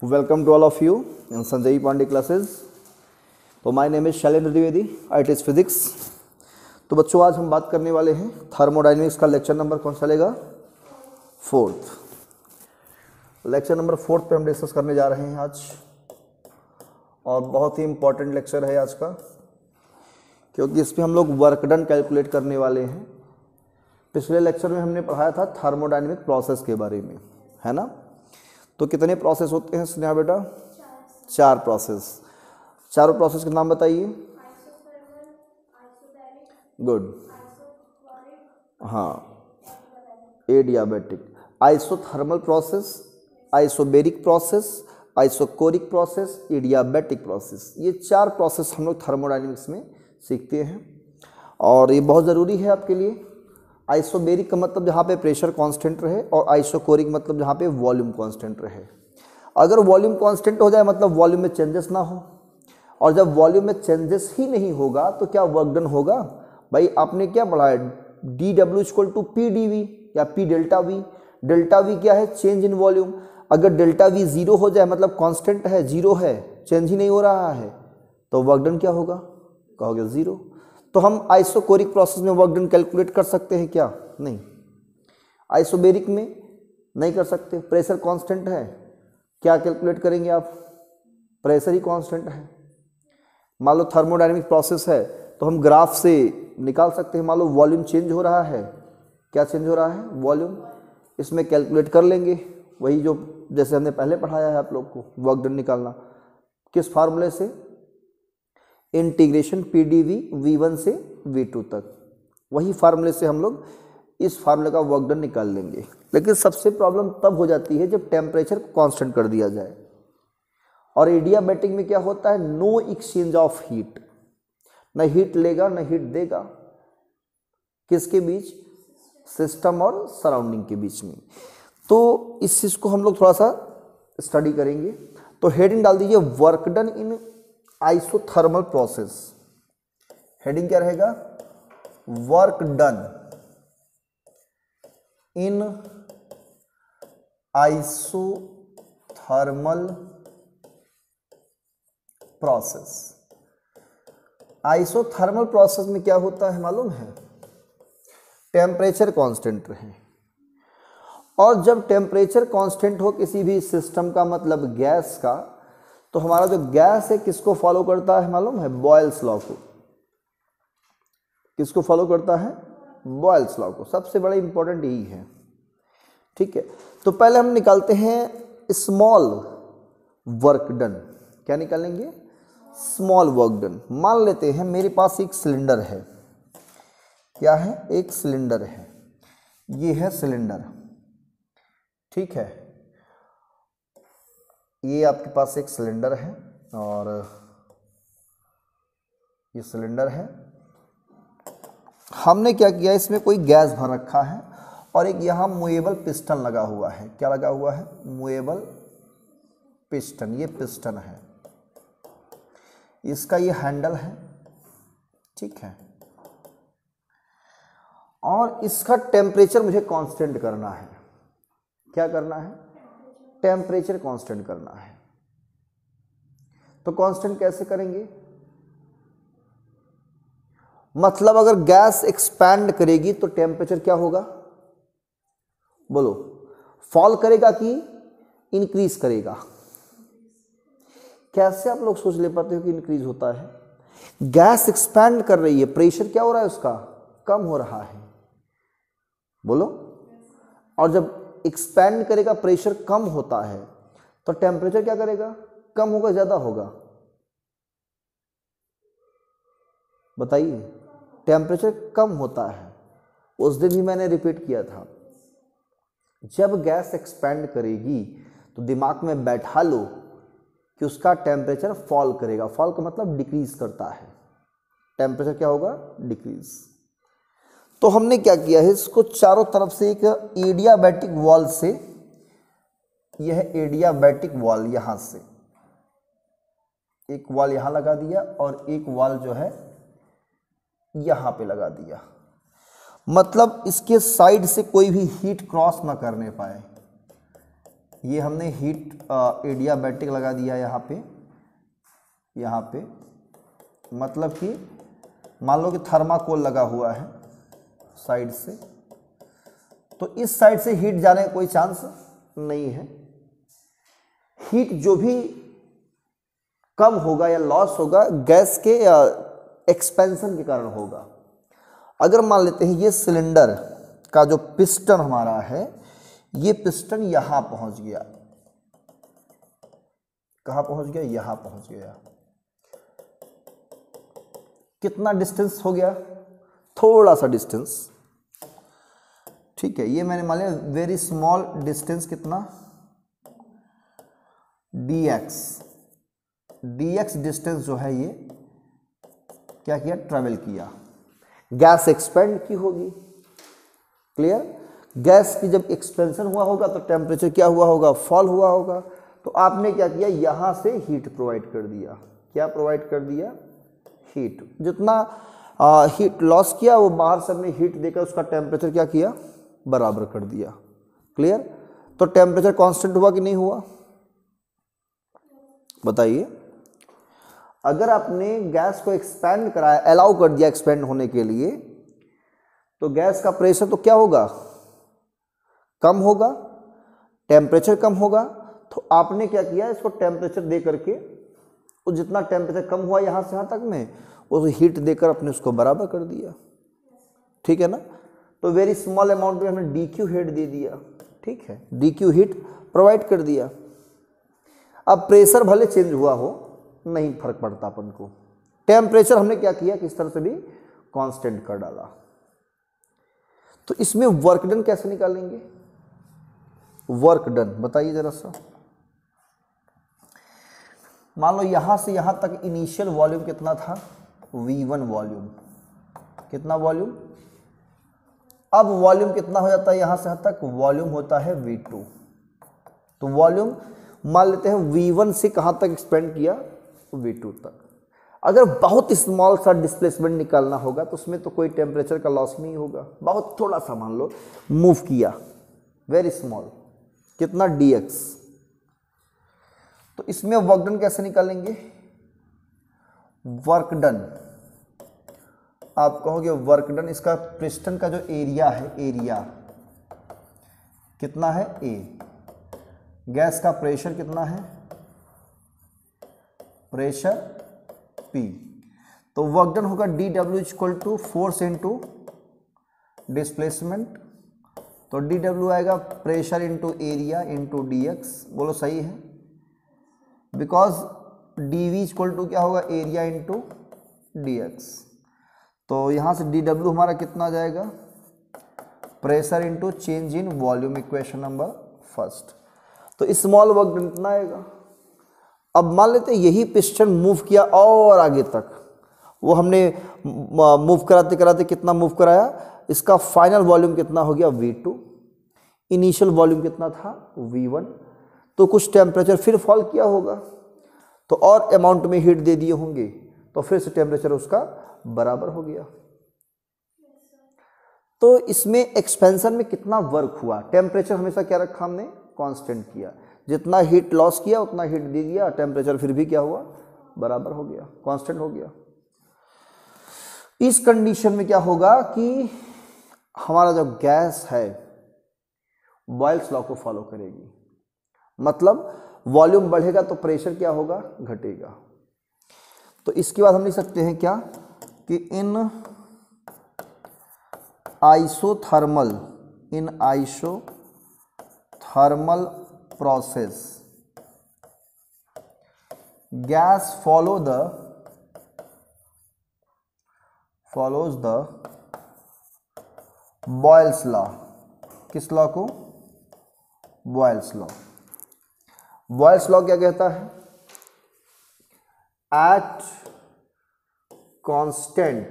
Welcome to all of you in Sanjay Pandey classes. तो my name is Shailendra Dwivedi, I teach physics. तो बच्चों आज हम बात करने वाले हैं थर्मोडायनेमिक्स का लेक्चर नंबर कौन सा चलेगा? 4th। लेक्चर नंबर 4th पे हम डिस्कस करने जा रहे हैं आज, और बहुत ही इंपॉर्टेंट लेक्चर है आज का, क्योंकि इस पे हम लोग वर्क डन कैलकुलेट करने वाले हैं। पिछले लेक्चर में हमने पढ़ाया था थर्मोडायनेमिक प्रोसेस के बारे में, है ना? तो कितने प्रोसेस होते हैं स्नेहा बेटा? 4 प्रोसेस। चारों प्रोसेस के नाम बताइए। गुड, हाँ, adiabatic, isothermal process, isobaric process, isochoric process, adiabatic process. ये 4 प्रोसेस हम लोग थर्मोडायनेमिक्स में सीखते हैं, और ये बहुत ज़रूरी है आपके लिए। आइसोबेरिक का मतलब जहाँ पे प्रेशर कांस्टेंट रहे, और आइसोकोरिक मतलब जहाँ पे वॉल्यूम कांस्टेंट रहे। अगर वॉल्यूम कांस्टेंट हो जाए मतलब वॉल्यूम में चेंजेस ना हो, और जब वॉल्यूम में चेंजेस ही नहीं होगा तो क्या वर्क डन होगा? भाई आपने क्या पढ़ा है? dW = PdV या P delta we. Delta we क्या है? Change in volume. अगर डेल्टा वी 0 हो जाए मतलब कांस्टेंट है, 0 है, चेंज ही नहीं हो रहा है, तो वर्क डन क्या होगा? कहोगे 0। तो हम आइसोकोरिक प्रोसेस में वर्क डन कैलकुलेट कर सकते हैं क्या? नहीं। आइसोबेरिक में नहीं कर सकते, प्रेशर कांस्टेंट है, क्या कैलकुलेट करेंगे आप? प्रेशर ही कांस्टेंट है। मान लो थर्मोडायनेमिक प्रोसेस है तो हम ग्राफ से निकाल सकते हैं। मान लो वॉल्यूम चेंज हो रहा है, क्या चेंज हो रहा है? वॉल्यूम। इसमें कैलकुलेट कर लेंगे, वही जो जैसे हमने पहले पढ़ाया है आप लोग को, वर्क डन निकालना किस फार्मूले से? इंटीग्रेशन PdV V1 से V2 तक। वही फार्मूले से हम लोग इस फार्मूले का वर्क डन निकाल लेंगे। लेकिन सबसे प्रॉब्लम तब हो जाती है जब टेम्परेचर को कांस्टेंट कर दिया जाए। और एडियाबैटिक में क्या होता है? नो एक्सचेंज ऑफ हीट, न हीट लेगा न हीट देगा। किसके बीच? सिस्टम और सराउंडिंग के बीच में। तो इस चीज को हम लोग थोड़ा सा स्टडी करेंगे। तो हेडिंग डाल दीजिए work done in isothermal process. Heading क्या रहेगा? Work done in isothermal process. Isothermal process में क्या होता है मालूम है? टेम्परेचर कांस्टेंट रहे, और जब टेम्परेचर कांस्टेंट हो किसी भी सिस्टम का, मतलब गैस का, तो हमारा जो गैस है किसको फॉलो करता है मालूम है? बॉयल्स लॉ को। किसको फॉलो करता है? बॉयल्स लॉ को। सबसे बड़ा इंपॉर्टेंट यही है, ठीक है? तो पहले हम निकालते हैं स्मॉल वर्क डन। क्या निकालेंगे? Small work done. मान लेते हैं मेरे पास एक सिलेंडर है। क्या है? एक सिलेंडर है। ये है सिलेंडर, ठीक है? ये आपके पास एक सिलेंडर है, और ये सिलेंडर है। हमने क्या किया, इसमें कोई गैस भर रखा है, और एक यहाँ मूवेबल पिस्टन लगा हुआ है। क्या लगा हुआ है? Movable piston. ये पिस्टन है, इसका ये हैंडल है, ठीक है? और इसका टेम्परेचर मुझे कांस्टेंट करना है। क्या करना है? टेम्परेचर कांस्टेंट करना है। तो कांस्टेंट कैसे करेंगे? मतलब अगर गैस एक्सपैंड करेगी तो टेम्परेचर क्या होगा? बोलो, फॉल करेगा कि इंक्रीज करेगा? कैसे आप लोग सोच ले पाते हो कि इंक्रीज होता है? गैस एक्सपैंड कर रही है, प्रेशर क्या हो रहा है उसका? कम हो रहा है। बोलो। और जब एक्सपैंड करेगा, प्रेशर कम होता है, तो टेम्परेचर क्या करेगा? कम होगा, ज्यादा होगा? बताइए। टेम्परेचर कम होता है। उस दिन भी मैंने रिपीट किया था, जब गैस एक्सपैंड करेगी तो दिमाग में बैठा लो कि उसका टेम्परेचर फॉल करेगा। फॉल का मतलब डिक्रीज करता है। टेम्परेचर क्या होगा? डिक्रीज। तो हमने क्या किया है, इसको चारों तरफ से एक एडियाबैटिक वॉल से, यह एडियाबैटिक वॉल, यहां से एक वॉल यहां लगा दिया, और एक वॉल जो है यहां पे लगा दिया। मतलब इसके साइड से कोई भी हीट क्रॉस ना करने पाए। ये हमने हीट एडियाबैटिक लगा दिया यहाँ पे मतलब कि मान लो कि थर्माकोल लगा हुआ है साइड से, तो इस साइड से हीट जाने का कोई चांस नहीं है। हीट जो भी कम होगा या लॉस होगा गैस के एक्सपेंशन के कारण होगा। अगर मान लेते हैं ये सिलेंडर का जो पिस्टन हमारा है, ये पिस्टन यहां पहुंच गया, कहां पहुंच गया, यहां पहुंच गया। कितना डिस्टेंस हो गया, थोड़ा सा डिस्टेंस, ठीक है। ये मैंने मान लिया वेरी स्मॉल डिस्टेंस, कितना, dx डिस्टेंस जो है ये क्या किया, ट्रेवल किया। गैस एक्सपेंड की होगी, क्लियर। गैस की जब एक्सपेंशन हुआ होगा तो टेम्परेचर क्या हुआ होगा, फॉल हुआ होगा। तो आपने क्या किया, यहां से हीट प्रोवाइड कर दिया। क्या प्रोवाइड कर दिया, हीट। जितना हीट लॉस किया वो बाहर से हमने हीट देकर उसका टेम्परेचर क्या किया, बराबर कर दिया, क्लियर। तो टेम्परेचर कांस्टेंट हुआ कि नहीं हुआ, बताइए। अगर आपने गैस को एक्सपेंड कराया, अलाउ कर दिया एक्सपेंड होने के लिए, तो गैस का प्रेशर तो क्या होगा, कम होगा, टेम्परेचर कम होगा। तो आपने क्या किया, इसको टेम्परेचर दे करके, वो जितना टेम्परेचर कम हुआ यहां से यहां तक में, उस हीट देकर अपने उसको बराबर कर दिया, ठीक है ना। तो वेरी स्मॉल अमाउंट में हमने DQ हीट दे दिया, ठीक है, DQ हीट प्रोवाइड कर दिया। अब प्रेशर भले चेंज हुआ हो, नहीं फर्क पड़ता अपन को। टेम्परेचर हमने क्या किया, किस तरह से भी कांस्टेंट कर डाला। तो इसमें वर्क डन कैसे निकालेंगे, वर्क डन बताइए जरा सा। मान लो यहां से यहां तक इनिशियल वॉल्यूम कितना था, V1 वॉल्यूम, कितना वॉल्यूम। अब वॉल्यूम कितना हो जाता है, यहां से यहां तक वॉल्यूम होता है V2। तो वॉल्यूम मान लेते हैं V1 से कहां तक एक्सपेंड किया, V2 तक। अगर बहुत स्मॉल सा डिस्प्लेसमेंट निकालना होगा तो उसमें तो कोई टेम्परेचर का लॉस नहीं होगा। बहुत थोड़ा सा मान लो मूव किया, वेरी स्मॉल, कितना, dx। तो इसमें वर्क डन कैसे निकालेंगे, वर्क डन, आप कहोगे वर्क डन, इसका पिस्टन का जो एरिया है, एरिया कितना है, A। गैस का प्रेशर कितना है, प्रेशर P। तो वर्क डन होगा dW equal to force into displacement. तो dW आएगा pressure into area into dx, बोलो सही है। बिकॉज dV इक्वल टू क्या होगा, एरिया इंटू dx। तो यहां से dW हमारा कितना जाएगा, pressure into change in volume, equation number first. तो स्मॉल वर्क डन कितना आएगा। अब मान लेते हैं यही पिस्टन मूव किया और आगे तक, वो हमने मूव कराते कराते कितना मूव कराया, इसका फाइनल वॉल्यूम कितना हो गया, V2। इनिशियल वॉल्यूम कितना था, V1। तो कुछ टेम्परेचर फिर फॉल किया होगा, तो और अमाउंट में हीट दे दिए होंगे, तो फिर से टेम्परेचर उसका बराबर हो गया। तो इसमें एक्सपेंशन में कितना वर्क हुआ, टेम्परेचर हमेशा क्या रखा हमने, कांस्टेंट किया। जितना हीट लॉस किया उतना हीट दे दिया, टेम्परेचर फिर भी क्या हुआ, बराबर हो गया, कांस्टेंट हो गया। इस कंडीशन में क्या होगा कि हमारा जो गैस है बॉयल्स लॉ को फॉलो करेगी। मतलब वॉल्यूम बढ़ेगा तो प्रेशर क्या होगा, घटेगा। तो इसके बाद हम लिख सकते हैं क्या कि in isothermal process gas follows the Boyle's law। किस लॉ को, Boyle's law। Boyle's law क्या कहता है, at constant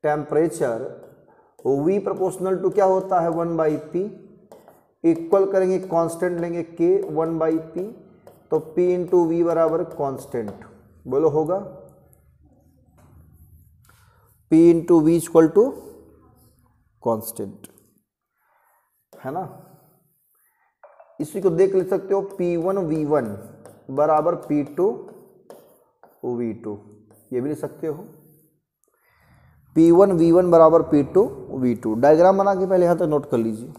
temperature V proportional to क्या होता है, 1/P। इक्वल करेंगे, कांस्टेंट लेंगे K 1/P, तो P इंटू वी बराबर कांस्टेंट, बोलो होगा P into V equal to constant, है ना। इसी को देख ले सकते हो, P1V1 बराबर P2V2, ये भी लिख सकते हो, P1V1 बराबर P2V2। डायग्राम बना के पहले यहाँ तक नोट कर लीजिए।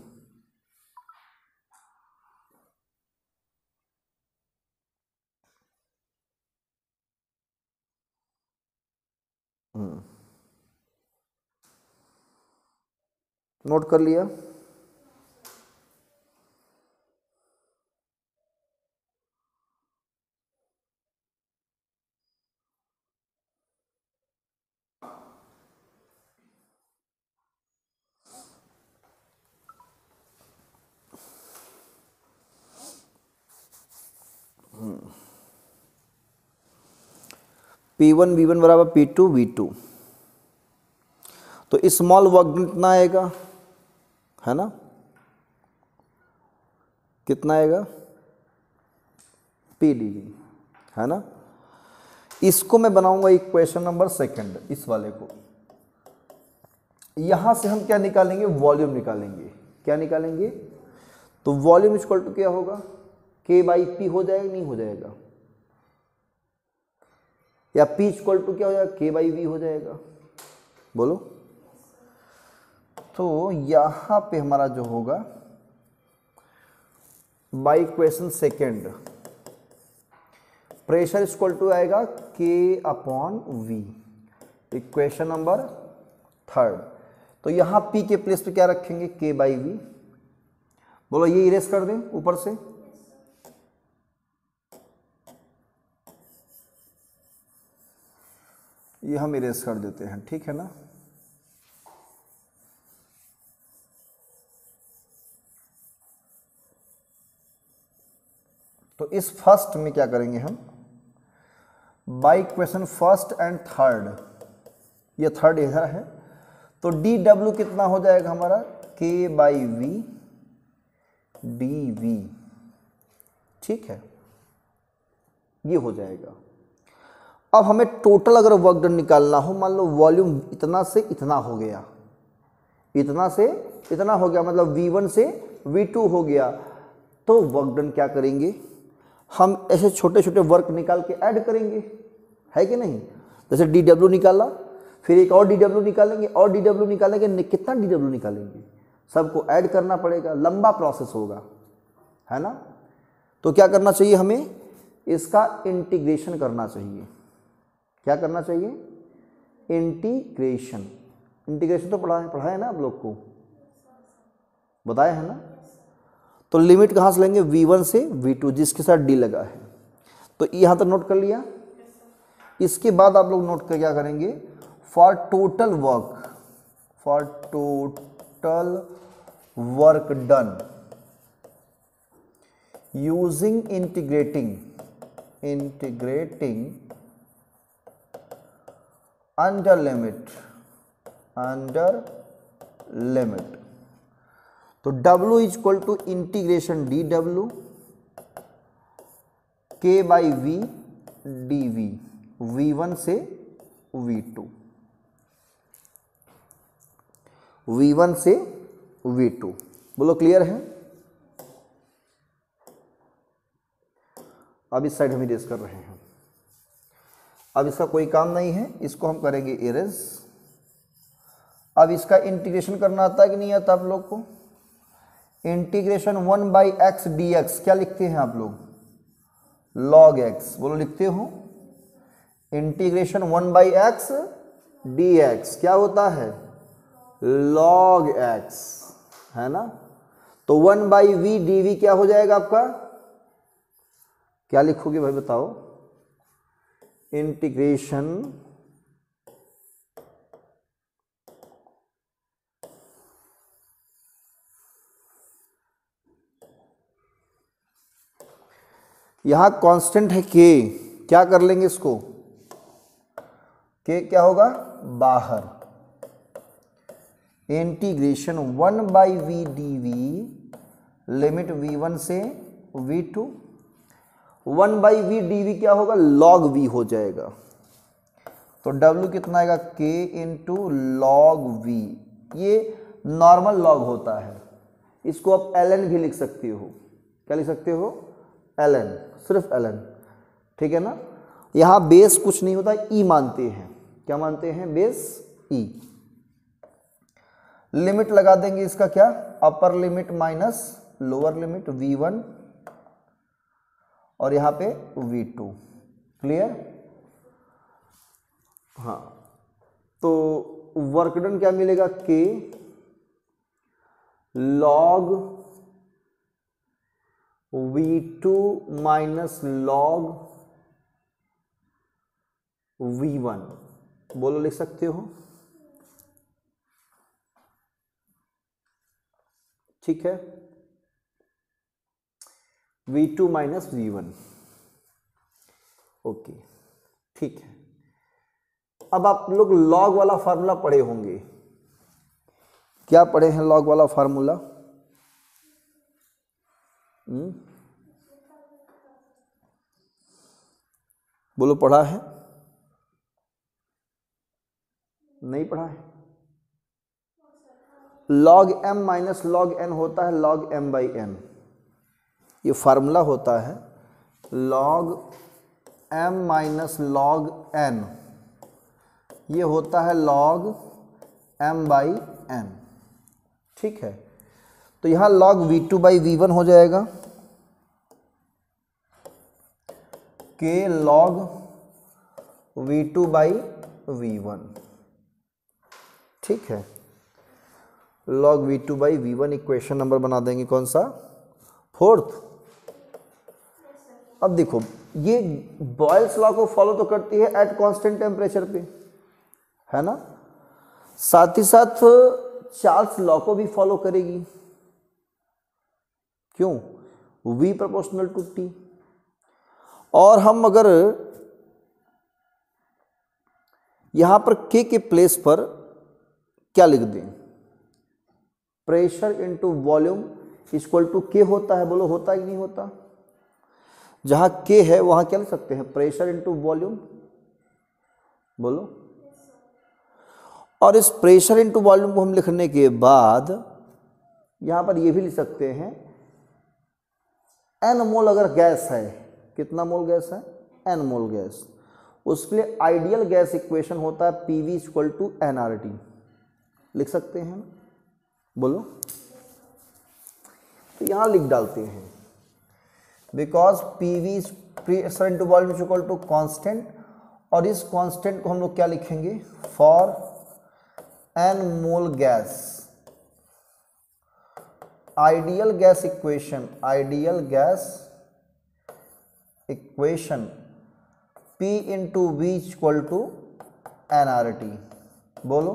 नोट कर लिया। P1V1 बराबर P2V2। तो स्मॉल वर्क डन कितना आएगा, है ना, कितना आएगा, PdV, है ना। इसको मैं बनाऊंगा इक्वेशन नंबर सेकंड, इस वाले को। यहां से हम क्या निकालेंगे, वॉल्यूम निकालेंगे। क्या निकालेंगे, तो वॉल्यूम इक्वल टू क्या होगा, K/P हो जाएगा, नहीं हो जाएगा, या P इक्वल टू क्या हो जाएगा, K/V हो जाएगा, बोलो। तो यहां पे हमारा जो होगा by equation second, pressure equal to आएगा K/V। इक्वेशन नंबर थर्ड, तो यहां P के प्लेस पे क्या रखेंगे, K/V। बोलो ये इरेज कर दें ऊपर से, ये हम इरेज कर देते हैं, ठीक है ना। तो इस फर्स्ट में क्या करेंगे हम, by equation first and third, ये थर्ड इधर है, तो dW कितना हो जाएगा हमारा, K/V dV, ठीक है, ये हो जाएगा। अब हमें टोटल अगर वर्क डन निकालना हो, मान लो वॉल्यूम इतना से इतना हो गया, इतना से इतना हो गया, मतलब V1 से V2 हो गया, तो वर्क डन क्या करेंगे, हम ऐसे छोटे छोटे वर्क निकाल के ऐड करेंगे, है कि नहीं। जैसे dW निकाला, फिर एक और dW निकालेंगे, और dW निकालेंगे, कितना dW निकालेंगे, सबको ऐड करना पड़ेगा, लंबा प्रोसेस होगा, है ना। तो क्या करना चाहिए हमें, इसका इंटीग्रेशन करना चाहिए। क्या करना चाहिए, इंटीग्रेशन। इंटीग्रेशन तो पढ़ा है ना आप लोग को, बताया है ना। तो लिमिट कहाँ से लेंगे, V1 से V2, जिसके साथ D लगा है। तो यहाँ तक नोट कर लिया। इसके बाद आप लोग नोट कर क्या करेंगे, for total work done using integrating under limit, तो W is equal to integration dW K/V dV, V1 से V2, V1 से V2, बोलो क्लियर है। अब इस साइड हम इरेज कर रहे हैं, अब इसका कोई काम नहीं है, इसको हम करेंगे इरेज। अब इसका इंटीग्रेशन करना आता है कि नहीं आता आप लोग को, इंटीग्रेशन 1/x dx, क्या लिखते हैं आप लोग, log x, बोलो लिखते हो। इंटीग्रेशन 1/x dx क्या होता है, log x, है ना। तो 1/v dv क्या हो जाएगा आपका, क्या लिखोगे भाई बताओ, इंटीग्रेशन यहां कांस्टेंट है k, क्या कर लेंगे इसको, k क्या होगा बाहर, integration 1/v dv limit V1 से V2, 1/v dv क्या होगा, log v हो जाएगा। तो W कितना आएगा, k इंटू log v, ये नॉर्मल लॉग होता है, इसको आप ln भी लिख सकते हो, क्या लिख सकते हो, ln, सिर्फ ln, ठीक है ना। यहाँ बेस कुछ नहीं होता, ई मानते हैं, क्या मानते हैं, बेस ई। लिमिट लगा देंगे इसका क्या, upper limit minus lower limit v1 और यहाँ पे v2, क्लियर। हाँ, तो वर्क डन क्या मिलेगा, k log v2 minus log v1, बोलो लिख सकते हो, ठीक है, v2 माइनस v1, ओके, ठीक है। अब आप लोग लॉग वाला फार्मूला पढ़े होंगे, क्या पढ़े हैं लॉग वाला फार्मूला, बोलो पढ़ा है, नहीं पढ़ा है। log m minus log n होता है log m बाई n, ये फार्मूला होता है log m minus log n, ये होता है log m बाई n, ठीक है। तो यहाँ log v2 बाई v1 हो जाएगा k log v2 by v1, ठीक है, log v2 by v1 equation number बना देंगे कौन सा, फोर्थ। अब देखो ये बॉयल्स लॉ को फॉलो तो करती है एट कांस्टेंट टेम्परेचर पे, है ना, साथ ही साथ चार्ल्स लॉ को भी फॉलो करेगी, क्यों, v प्रोपोर्शनल टू t। और हम अगर यहां पर k के प्लेस पर क्या लिख दें, pressure into volume equal to k होता है, बोलो होता ही नहीं होता, जहां k है वहां क्या लिख सकते हैं, प्रेशर इनटू वॉल्यूम, बोलो। और इस प्रेशर इनटू वॉल्यूम को हम लिखने के बाद यहां पर ये भी लिख सकते हैं n मोल अगर गैस है, कितना मोल गैस है, n मोल गैस, उसके लिए आइडियल गैस इक्वेशन होता है PV इक्वल टू nRT, लिख सकते हैं, बोलो। तो यहां लिख डालते हैं because PV pressure into volume equal to constant, और इस कांस्टेंट को हम लोग क्या लिखेंगे, for n mole gas, ideal gas equation, ideal gas equation P into V equal to nRT, बोलो।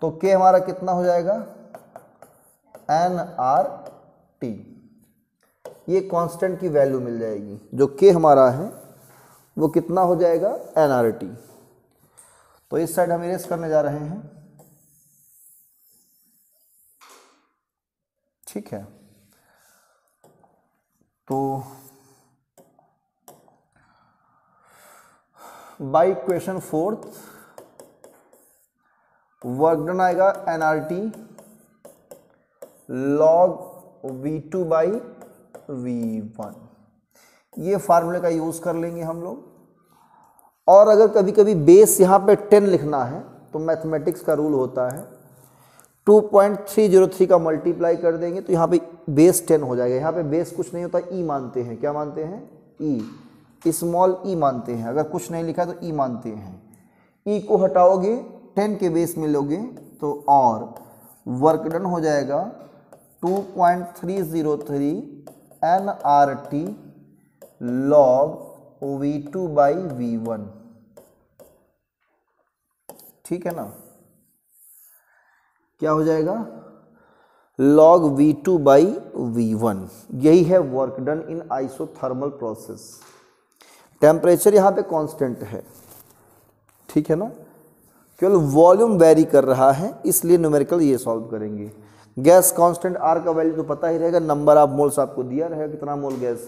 तो K हमारा कितना हो जाएगा, nRT, ये कांस्टेंट की वैल्यू मिल जाएगी, जो K हमारा है वो कितना हो जाएगा, nRT। तो इस साइड हम इरेज करने जा रहे हैं, ठीक है। तो by equation fourth work done आएगा nRT log v2 by v1, ये फार्मूले का यूज कर लेंगे हम लोग। और अगर कभी कभी बेस यहाँ पे 10 लिखना है तो मैथमेटिक्स का रूल होता है 2.303 का मल्टीप्लाई कर देंगे तो यहाँ पे बेस 10 हो जाएगा। यहाँ पे बेस कुछ नहीं होता, ई मानते हैं, क्या मानते हैं, ई, स्मॉल ई मानते हैं। अगर कुछ नहीं लिखा तो ई मानते हैं। ई को हटाओगे 10 के बेस में लोगे तो और वर्क डन हो जाएगा 2.303 nRT log v2 by v1, ठीक है ना। क्या हो जाएगा, log v2 बाई v1, यही है work done in isothermal process. Temperature यहाँ पे कांस्टेंट है, ठीक है ना, केवल वॉल्यूम वेरी कर रहा है, इसलिए न्यूमेरिकल ये सॉल्व करेंगे। गैस कांस्टेंट आर का वैल्यू तो पता ही रहेगा, नंबर ऑफ मोल्स आपको दिया रहेगा, कितना मोल गैस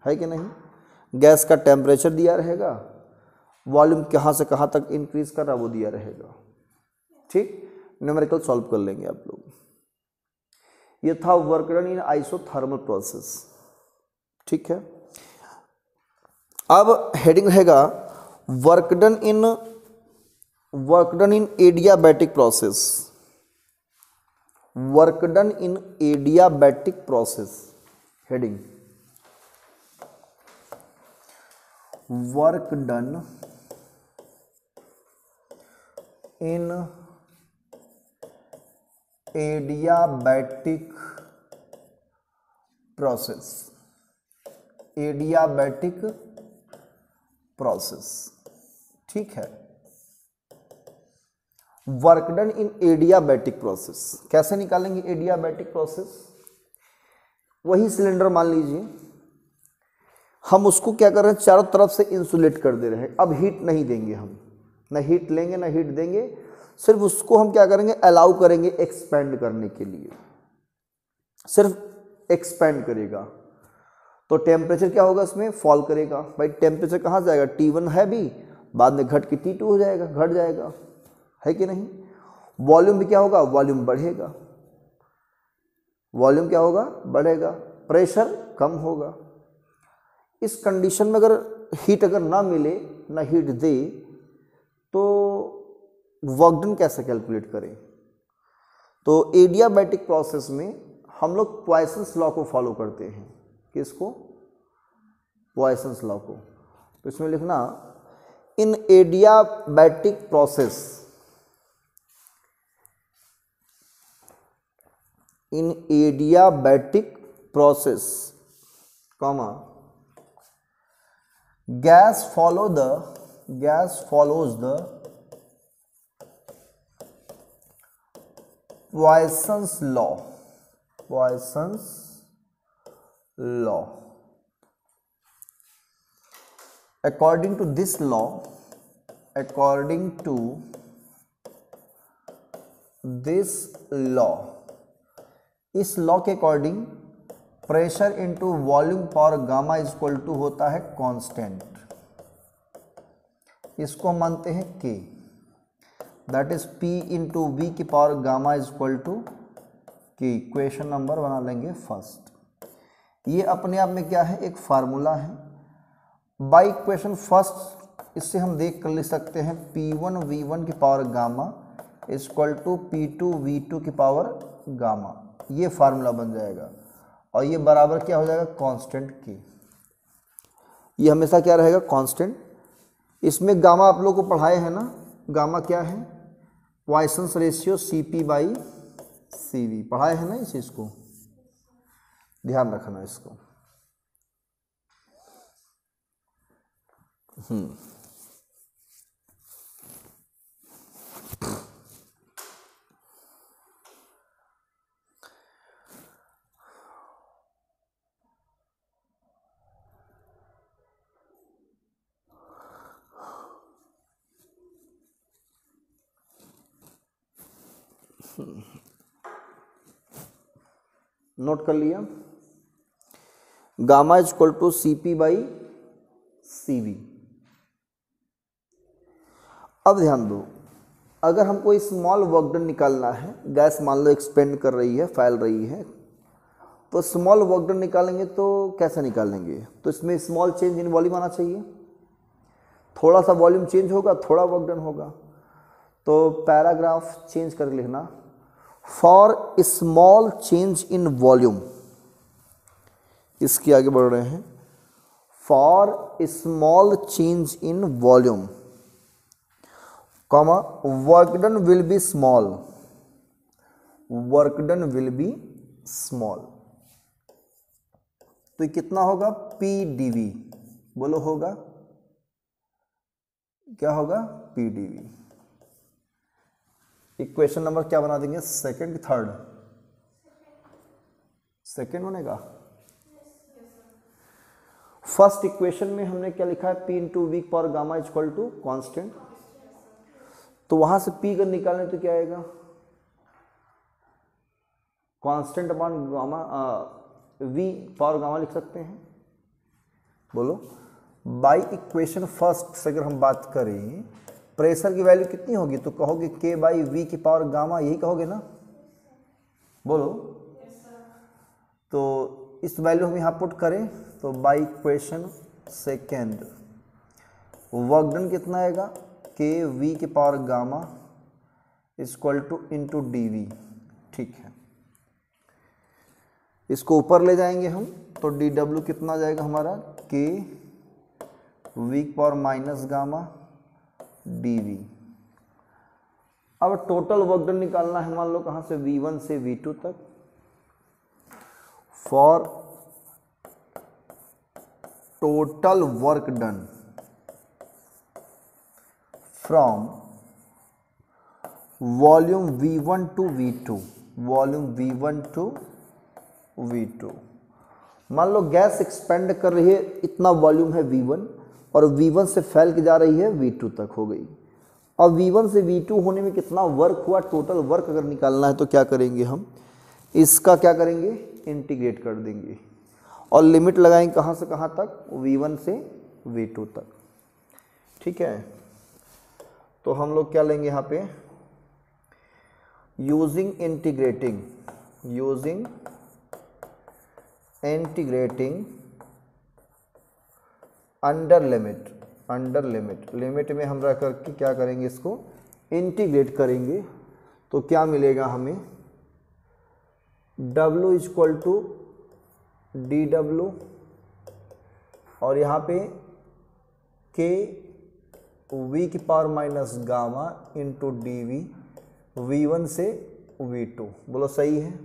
है कि नहीं। गैस का टेम्परेचर दिया रहेगा, वॉल्यूम कहाँ से कहाँ तक इंक्रीज कर रहा वो दिया रहेगा, ठीक। न्यूमेरिकल सॉल्व कर लेंगे आप लोग। ये था work done in isothermal process. ठीक है। अब हेडिंग रहेगा work done in adiabatic process, work done in adiabatic process. Heading work done in adiabatic process, adiabatic process, ठीक है। Work done in adiabatic process कैसे निकालेंगे? एडियाबैटिक प्रोसेस, वही cylinder मान लीजिए, हम उसको क्या कर रहे हैं, चारों तरफ से इंसुलेट कर दे रहे हैं। अब हीट नहीं देंगे हम, ना हीट लेंगे ना हीट देंगे, सिर्फ उसको हम क्या करेंगे, अलाउ करेंगे एक्सपेंड करने के लिए, सिर्फ एक्सपेंड करेगा। तो टेम्परेचर क्या होगा, इसमें फॉल करेगा। भाई टेम्परेचर कहाँ जाएगा, T1 है भी, बाद में घट के T2 हो जाएगा, घट जाएगा, है कि नहीं। वॉल्यूम भी क्या होगा, वॉल्यूम बढ़ेगा, वॉल्यूम क्या होगा, बढ़ेगा, प्रेशर कम होगा। इस कंडीशन में अगर हीट अगर ना मिले, ना हीट दे, तो वर्क डन कैसे कैलकुलेट करें? तो एडियाबैटिक प्रोसेस में हम लोग पॉइसन्स लॉ को फॉलो करते हैं। किसको? पॉइसन्स लॉ को। तो इसमें लिखना in adiabatic process, in adiabatic process, comma, gas follows the Poisson's law, Poisson's law. According to this law, इस लॉ के according pressure into volume power gamma is equal to होता है कांस्टेंट। इसको मानते हैं K, that is P into V की power gamma is equal to K। Equation number बना लेंगे फर्स्ट। ये अपने आप में क्या है, एक फार्मूला है। बाई इक्वेशन फर्स्ट इससे हम देख कर लिख सकते हैं P1 V1 की power gamma is equal to P2 V2 की पावर गामा। ये फार्मूला बन जाएगा और ये बराबर क्या हो जाएगा, कांस्टेंट K। ये हमेशा क्या रहेगा, कांस्टेंट। इसमें गामा आप लोग को पढ़ाए हैं ना, गामा क्या है, पॉइसन्स रेशियो CP/CV, पढ़ाए हैं ना इस चीज़ को, ध्यान रखना इसको। नोट कर लिया, gamma is equal to CP/CV। अब ध्यान दो, अगर हमको स्मॉल वर्क डन निकालना है, गैस मान लो एक्सपेंड कर रही है, फैल रही है, तो स्मॉल वर्क डन निकालेंगे तो कैसे निकालेंगे? तो इसमें स्मॉल चेंज इन वॉल्यूम आना चाहिए, थोड़ा सा वॉल्यूम चेंज होगा, थोड़ा वर्क डन होगा। तो पैराग्राफ चेंज कर लिखना, for small change in volume, इसके आगे बढ़ रहे हैं, for small change in volume, comma, work done will be small, work done will be small. तो ये कितना होगा, PdV, बोलो होगा क्या होगा, PdV। इक्वेशन नंबर क्या बना देंगे, सेकंड की थर्ड, सेकंड बनेगा। फर्स्ट इक्वेशन में हमने क्या लिखा है, P into V power gamma is equal to constant. तो वहां से P अगर निकालें तो क्या आएगा, constant upon gamma, V power gamma लिख सकते हैं, बोलो। बाई इक्वेशन फर्स्ट से अगर हम बात करें, प्रेशर की वैल्यू कितनी होगी, तो कहोगे K/V की पावर गामा, यही कहोगे ना, बोलो। तो इस वैल्यू हम यहाँ पुट करें तो by equation second work done कितना आएगा, के वी के power gamma equal to into D V. ठीक है, इसको ऊपर ले जाएंगे हम तो डी डब्ल्यू कितना आ जाएगा हमारा, के वी के power minus gamma D V. अब टोटल वर्क डन निकालना है, मान लो कहाँ से, V1 से V2 तक। For total work done from volume V1 to V2, volume V1 to V2। मान लो गैस एक्सपेंड कर रही है, इतना वॉल्यूम है V1 और V1 से फैल के जा रही है V2 तक हो गई। अब V1 से V2 होने में कितना वर्क हुआ, टोटल वर्क अगर निकालना है तो क्या करेंगे हम, इसका क्या करेंगे, इंटीग्रेट कर देंगे और लिमिट लगाएंगे कहाँ से कहाँ तक, V1 से V2 तक। ठीक है, तो हम लोग क्या लेंगे यहाँ पे, using integrating under limit, limit में हम रह करके क्या करेंगे, इसको इंटीग्रेट करेंगे तो क्या मिलेगा हमें, W equal to D W और यहाँ पे के वी की power minus gamma into D V, V1 से V2। बोलो सही है।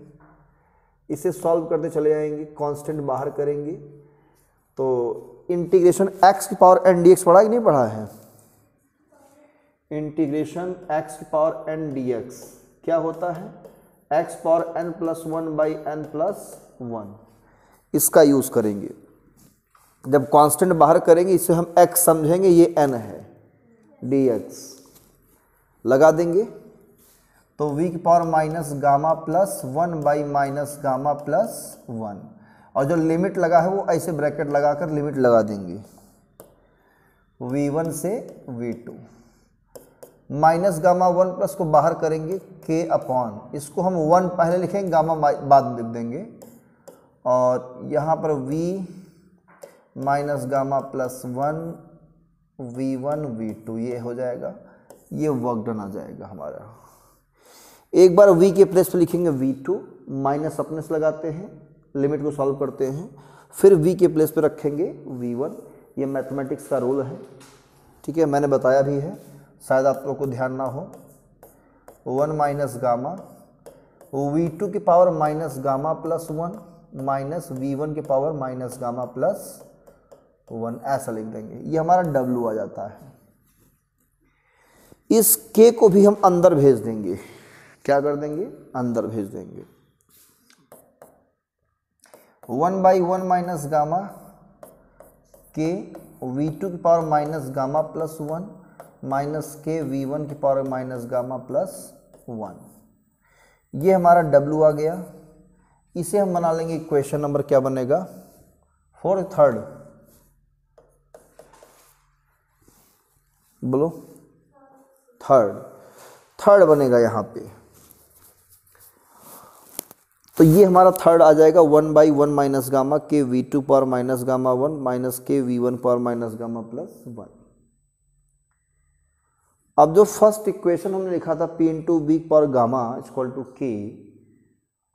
इसे सॉल्व करते चले जाएंगे, कांस्टेंट बाहर करेंगे तो इंटीग्रेशन x की पावर n dx पढ़ा कि नहीं पढ़ा है, इंटीग्रेशन x की पावर n dx क्या होता है, x power n plus 1 by n plus 1। इसका यूज करेंगे, जब कांस्टेंट बाहर करेंगे इसे हम x समझेंगे, ये n है, dx लगा देंगे तो v की power minus gamma plus 1 by minus gamma plus 1 और जो लिमिट लगा है वो ऐसे ब्रैकेट लगाकर लिमिट लगा देंगे, V1 से V2 माइनस गामा 1 प्लस को बाहर करेंगे k अपॉन, इसको हम 1 पहले लिखेंगे, गामा बाद में लिख देंगे और यहाँ पर v minus gamma plus 1 V1 V2 ये हो जाएगा, ये वर्क डन आ जाएगा हमारा। एक बार v के प्लेस पे लिखेंगे V2, माइनस अपने से लगाते हैं, लिमिट को सॉल्व करते हैं, फिर v के प्लेस पे रखेंगे V1। ये मैथमेटिक्स का रूल है, ठीक है, मैंने बताया भी है, शायद आप लोगों को ध्यान ना हो। 1 माइनस गामा V2 की power minus gamma plus 1 minus V1 की पावर माइनस गामा प्लस 1, ऐसा लिख देंगे, ये हमारा W आ जाता है। इस k को भी हम अंदर भेज देंगे, क्या कर देंगे, अंदर भेज देंगे। 1 बाई 1 माइनस गामा के V2 की power minus gamma plus 1 minus के V1 की पावर माइनस गामा प्लस 1, ये हमारा W आ गया। इसे हम बना लेंगे इक्वेशन नंबर क्या बनेगा, थर्ड, बोलो थर्ड बनेगा यहाँ पे। तो ये हमारा थर्ड आ जाएगा 1 बाई 1 माइनस गामा के V2 power minus gamma 1 minus के V1 power minus gamma plus 1। अब जो फर्स्ट इक्वेशन हमने लिखा था P into V power gamma equal to K,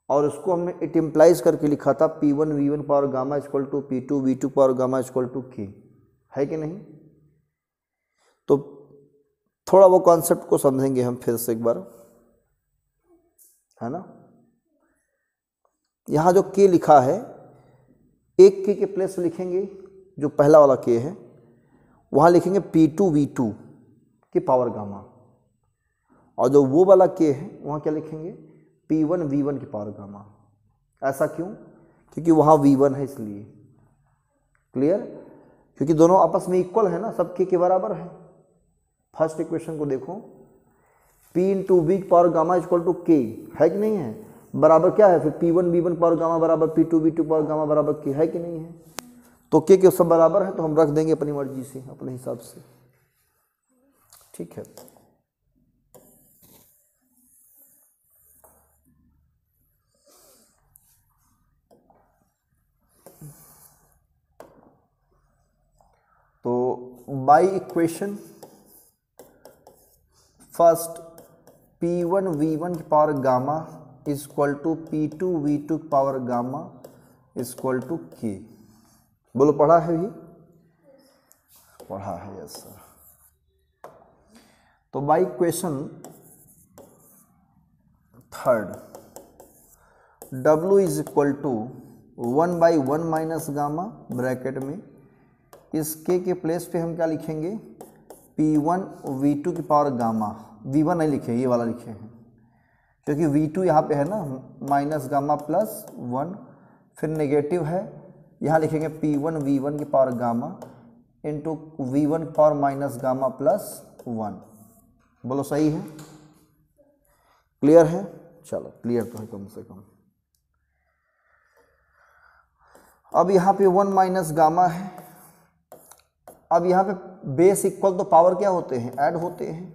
और उसको हमने इट इम्प्लाइज करके लिखा था P1 V1 power gamma equal to P2 V2 power gamma equal to K, है कि नहीं। तो थोड़ा वो कॉन्सेप्ट को समझेंगे हम फिर से एक बार, है ना। यहाँ जो के लिखा है, एक के प्लेस में लिखेंगे जो पहला वाला के है, वहाँ लिखेंगे P2 V2 की पावर गामा, और जो वो वाला के है वहाँ क्या लिखेंगे, P1 V1 की पावर गामा। ऐसा क्यों, क्योंकि वहाँ V1 है इसलिए, क्लियर, क्योंकि दोनों आपस में इक्वल है ना, सब के बराबर है। फर्स्ट इक्वेशन को देखो, P into V power gamma equal to K, है कि नहीं है, बराबर क्या है फिर P1 V1 पावर गामा बराबर P2 V2 पावर गामा बराबर के, है कि नहीं है। तो के सब बराबर है तो हम रख देंगे अपनी मर्जी से, अपने हिसाब से, ठीक है। By equation first P1 V1 की power gamma is equal to P2 V2 की power gamma is equal to K। बोलो पढ़ा है भी? पढ़ा है, यस सर। तो by equation third W is equal to 1/1 minus gamma bracket में इस K के प्लेस पे हम क्या लिखेंगे? P1 V2 की पावर गामा, V1 नहीं लिखे, ये वाला लिखे हैं क्योंकि V2 यहाँ पे है ना, माइनस गामा प्लस 1, फिर नेगेटिव है, यहाँ लिखेंगे P1 V1 की पावर गामा इंटू V1 की पावर माइनस गामा प्लस 1। बोलो सही है? क्लियर है? चलो क्लियर तो है कम से कम। अब यहाँ पे 1 माइनस गामा है, अब यहाँ पे बेस इक्वल तो पावर क्या होते हैं? ऐड होते हैं।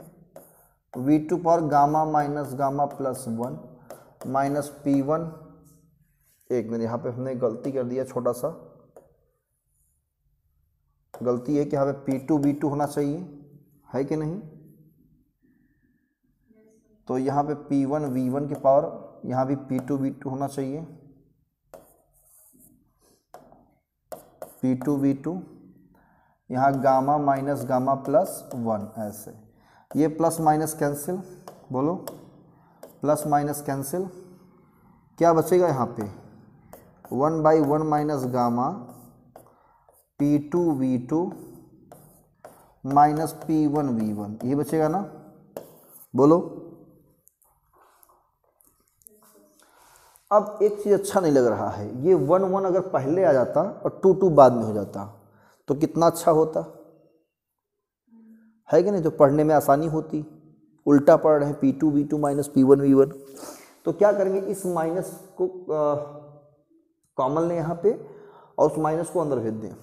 V2 power gamma minus gamma plus 1 minus P1, एक मिनट यहाँ पे हमने गलती कर दिया, छोटा सा गलती है कि यहाँ पे P2 V2 होना चाहिए, है कि नहीं? तो यहाँ पे P1 V1 की पावर, यहाँ भी P2 V2 होना चाहिए, P2 V2, यहाँ गामा माइनस गामा प्लस 1, ऐसे ये प्लस माइनस कैंसिल, बोलो प्लस माइनस कैंसिल, क्या बचेगा यहाँ पे? 1/1 minus gamma P2 V2 minus P1 V1, ये बचेगा ना? बोलो। अब एक चीज़ अच्छा नहीं लग रहा है, ये 1 अगर पहले आ जाता और 2 बाद में हो जाता तो कितना अच्छा होता है कि नहीं? तो पढ़ने में आसानी होती। उल्टा पढ़ रहे हैं, P2 V2 minus P1 V1। तो क्या करेंगे, इस माइनस को कॉमन लें यहाँ पे और उस माइनस को अंदर भेज दें,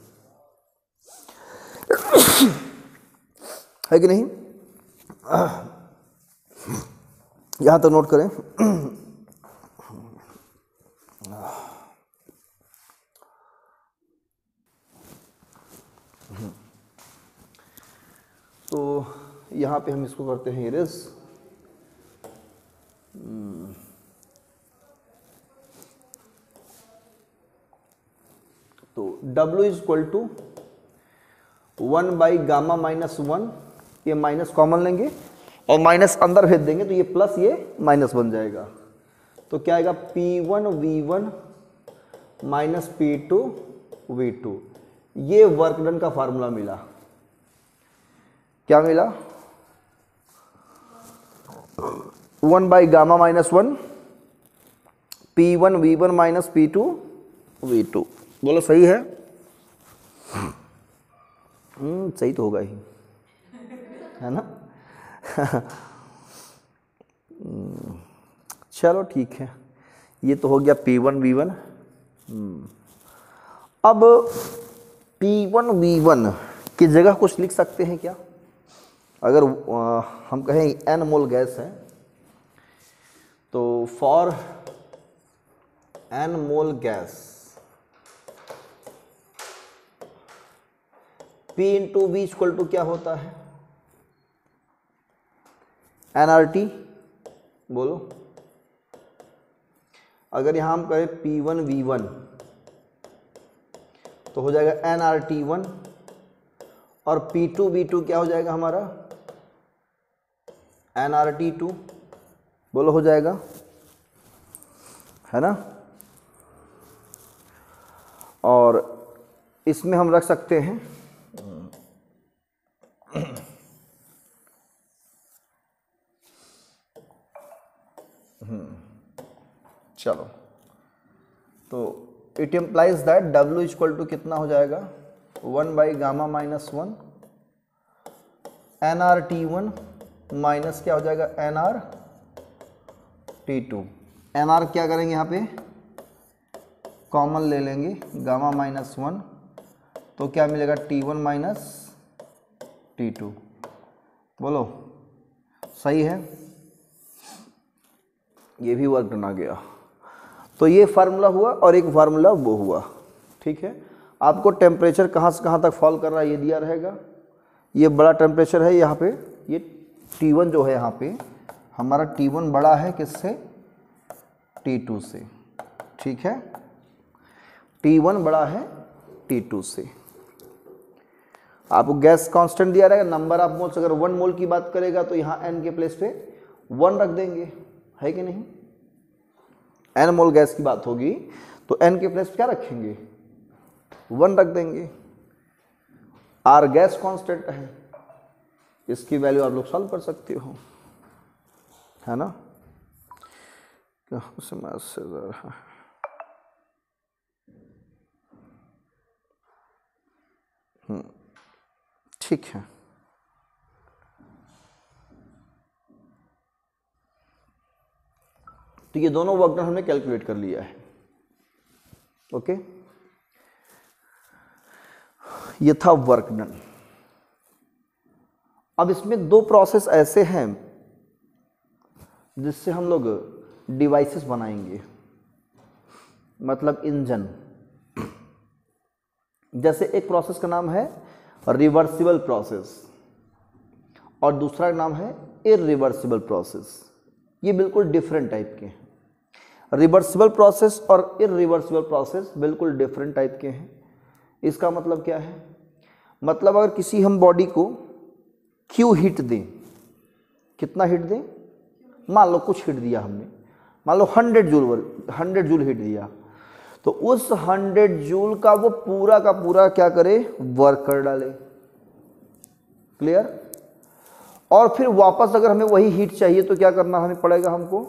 है कि नहीं? यहाँ तक नोट करें। तो यहाँ पे हम इसको करते हैं इरेज। तो W इज इक्वल टू 1/गामा माइनस 1, ये माइनस कॉमन लेंगे और माइनस अंदर भेज देंगे तो ये प्लस ये माइनस बन जाएगा। तो क्या आएगा? P1 V1 minus P2 V2। ये वर्क डन का फार्मूला मिला। क्या मिला? 1/गामा minus 1 P1 V1 minus P2 V2। बोलो सही है? सही तो होगा ही, है ना? चलो ठीक है, ये तो हो गया P1 V1। अब P1 V1 की जगह कुछ लिख सकते हैं क्या? अगर हम कहें n मोल गैस है तो for n mole gas P into V equal to क्या होता है? nRT। बोलो। अगर यहां हम कहें P1 V1 तो हो जाएगा nRT1 और P2 V2 क्या हो जाएगा हमारा? nRT2। बोलो हो जाएगा, है ना? और इसमें हम रख सकते हैं चलो, तो it implies that W equal to कितना हो जाएगा? 1/गामा माइनस 1 nRT1 माइनस क्या हो जाएगा? nRT2। nR क्या करेंगे यहाँ पे? कॉमन ले लेंगे, गामा माइनस 1, तो क्या मिलेगा? T1 minus T2। बोलो सही है? ये भी वर्क डन आ गया। तो ये फार्मूला हुआ और एक फार्मूला वो हुआ, ठीक है। आपको टेम्परेचर कहाँ से कहाँ तक फॉल कर रहा है ये दिया रहेगा, ये बड़ा टेम्परेचर है यहाँ पे, ये T1 जो है यहाँ पे हमारा T1 बड़ा है किससे, T2 से, ठीक है, T1 बड़ा है T2 से। आपको गैस कांस्टेंट दिया रहेगा, नंबर ऑफ मोल्स, अगर 1 मोल की बात करेगा तो यहाँ n के प्लेस पे 1 रख देंगे, है कि नहीं, n मोल गैस की बात होगी तो n के प्लेस क्या रखेंगे, 1 रख देंगे। R गैस कांस्टेंट है, इसकी वैल्यू आप लोग सॉल्व कर सकते हो, है ना, ठीक है। तो ये दोनों वर्क डन हमने कैलकुलेट कर लिया है, ओके। ये था वर्क डन। अब इसमें दो प्रोसेस ऐसे हैं जिससे हम लोग डिवाइसेस बनाएंगे, मतलब इंजन। जैसे एक प्रोसेस का नाम है रिवर्सिबल प्रोसेस और दूसरा नाम है इरिवर्सिबल प्रोसेस। ये बिल्कुल डिफरेंट टाइप के हैं। रिवर्सिबल प्रोसेस और इरिवर्सिबल प्रोसेस बिल्कुल डिफरेंट टाइप के हैं। इसका मतलब क्या है, मतलब अगर किसी हम बॉडी को क्यू हीट दें, कितना हीट दें, मान लो कुछ हीट दिया हमने, मान लो 100 जूल हीट दिया, तो उस 100 जूल का वो पूरा का पूरा क्या करे, वर्क कर डाले, क्लियर। और फिर वापस अगर हमें वही हीट चाहिए तो क्या करना हमें पड़ेगा, हमको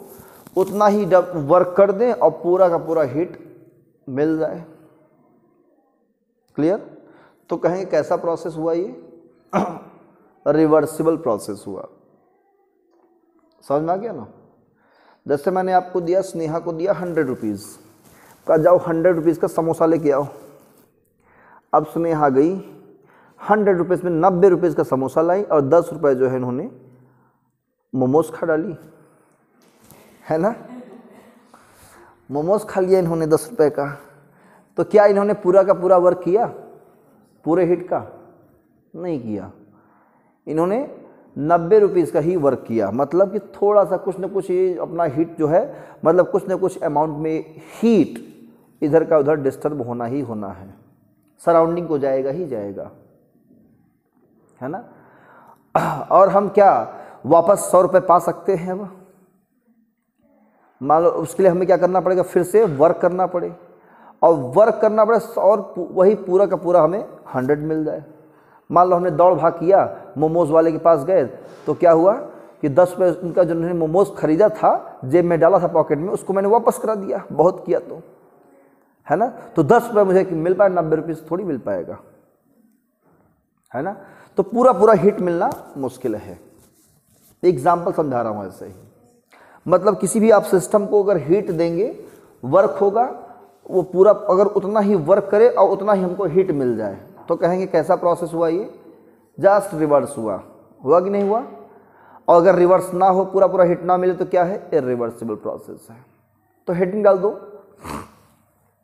उतना ही वर्क कर दें और पूरा का पूरा हीट मिल जाए, क्लियर। तो कहेंगे कैसा प्रोसेस हुआ ये, रिवर्सिबल प्रोसेस हुआ। समझ में आ गया ना। जैसे मैंने आपको दिया, स्नेहा को दिया 100 रुपीज़ का, जाओ 100 रुपीज़ का समोसा लेके आओ। अब स्नेहा गई 100 रुपीज़ में 90 रुपीज़ का समोसा लाई और 10 रुपये जो है इन्होंने मोमोज खा डाली, है ना, मोमोज खा लिया इन्होंने 10 रुपये का। तो क्या इन्होंने पूरा का पूरा वर्क किया, पूरे हिट का? नहीं किया। इन्होंने 90 रुपीज़ का ही वर्क किया, मतलब कि थोड़ा सा कुछ न कुछ ये अपना हीट जो है, मतलब कुछ न कुछ अमाउंट में हीट इधर का उधर डिस्टर्ब होना ही होना है, सराउंडिंग को जाएगा ही जाएगा, है ना। और हम क्या वापस 100 रुपये पा सकते हैं? अब मान लो उसके लिए हमें क्या करना पड़ेगा, फिर से वर्क करना पड़े, और वर्क करना पड़े और वही पूरा का पूरा हमें 100 मिल जाए। मान लो हमने दौड़ भाग किया, मोमोज वाले के पास गए, तो क्या हुआ कि 10 रुपये उनका जो उन्होंने मोमोज खरीदा था, जेब में डाला था पॉकेट में, उसको मैंने वापस करा दिया, बहुत किया तो, है ना। तो 10 रुपये मुझे मिल पाए, 90 रुपये थोड़ी मिल पाएगा, है ना। तो पूरा पूरा हिट मिलना मुश्किल है। एग्जाम्पल समझा रहा हूँ ऐसे ही, मतलब किसी भी आप सिस्टम को अगर हीट देंगे, वर्क होगा, वो पूरा अगर उतना ही वर्क करे और उतना ही हमको हीट मिल जाए, तो कहेंगे कैसा प्रोसेस हुआ ये, जस्ट रिवर्स हुआ। हुआ कि नहीं हुआ? और अगर रिवर्स ना हो, पूरा पूरा हिट ना मिले, तो क्या है, इरिवर्सिबल प्रोसेस है। तो हेडिंग डाल दो,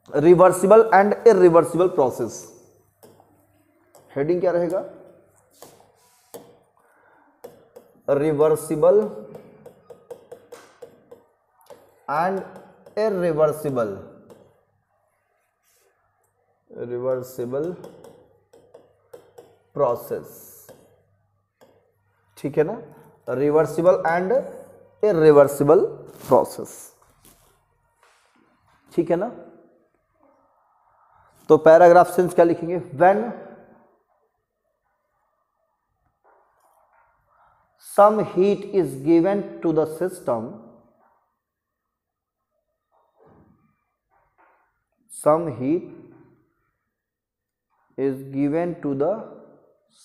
reversible and irreversible process. Heading क्या रहेगा, reversible and irreversible, reversible process, ठीक है ना, रिवर्सिबल एंड इरिवर्सिबल प्रोसेस, ठीक है ना। तो पैराग्राफ सेंस क्या लिखेंगे, when some heat is given to the system, some heat is given to the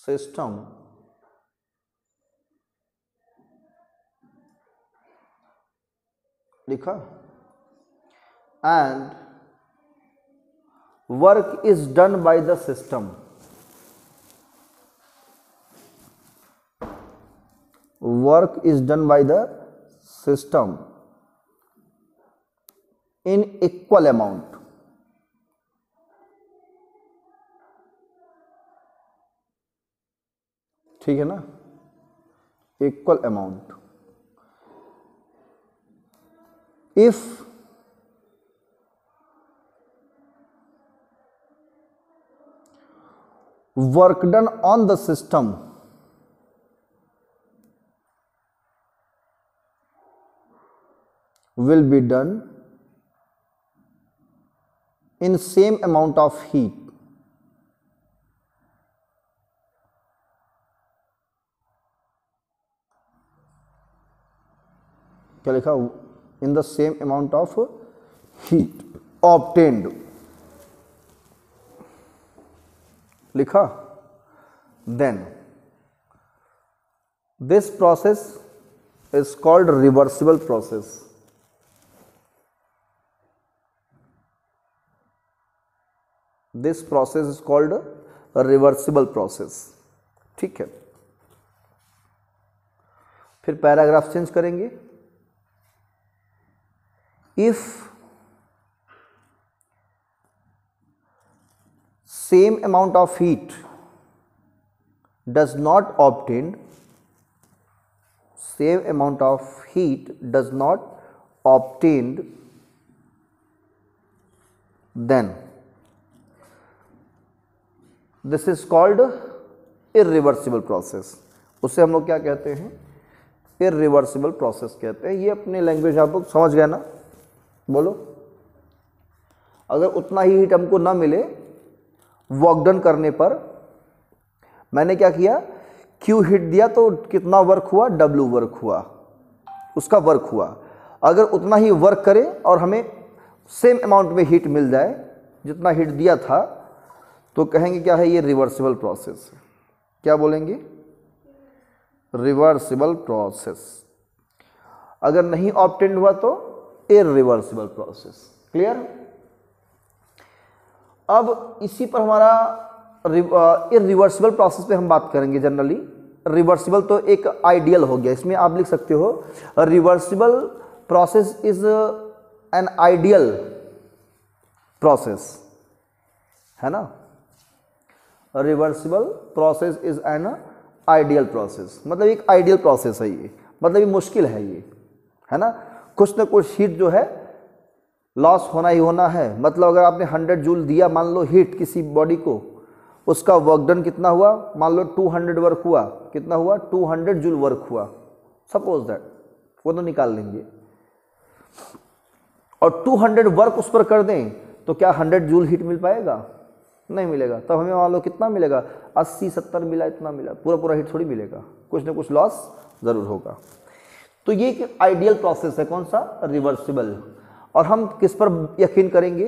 system लिखा, and work is done by the system, work is done by the system in equal amount, ठीक है ना, equal amount. If work done on the system will be done in same amount of heat, क्या लिखा, in the same amount of heat obtained लिखा, then this process is called reversible process. This process is called reversible process. ठीक है, फिर paragraph change करेंगे। If same amount of heat does not obtained, same amount of heat does not obtained, then this is called irreversible process। उसे हम लोग क्या कहते हैं, irreversible process कहते हैं। ये अपने लैंग्वेज आप लोग समझ गए ना, बोलो। अगर उतना ही हीट हमको ना मिले वर्क डन करने पर, मैंने क्या किया, Q हीट दिया तो कितना वर्क हुआ, W वर्क हुआ, उसका वर्क हुआ। अगर उतना ही वर्क करे और हमें सेम अमाउंट में हीट मिल जाए जितना हीट दिया था, तो कहेंगे क्या है, ये रिवर्सिबल प्रोसेस है। क्या बोलेंगे, रिवर्सिबल प्रोसेस। अगर नहीं ऑब्टेन्ड हुआ तो इररिवर्सिबल प्रोसेस। क्लियर। अब इसी पर हमारा इररिवर्सिबल प्रोसेस पे हम बात करेंगे। जनरली रिवर्सिबल तो एक आइडियल हो गया, इसमें आप लिख सकते हो reversible process is an ideal process, है ना। Reversible process is an ideal process, मतलब एक आइडियल प्रोसेस है ये, मतलब ये मुश्किल है ये, है ना। कुछ ना कुछ हीट जो है लॉस होना ही होना है। मतलब अगर आपने 100 जूल दिया, मान लो हीट किसी बॉडी को, उसका वर्क डन कितना हुआ, मान लो 200 वर्क हुआ, कितना हुआ, 200 जूल वर्क हुआ, सपोज दैट, वो तो निकाल लेंगे। और 200 वर्क उस पर कर दें तो क्या 100 जूल हीट मिल पाएगा, नहीं मिलेगा। तब हमें मान लो कितना मिलेगा, 80-70 मिला, इतना मिला, पूरा पूरा हीट थोड़ी मिलेगा, कुछ ना कुछ लॉस जरूर होगा। तो ये एक आइडियल प्रोसेस है, कौन सा, रिवर्सिबल। और हम किस पर यकीन करेंगे,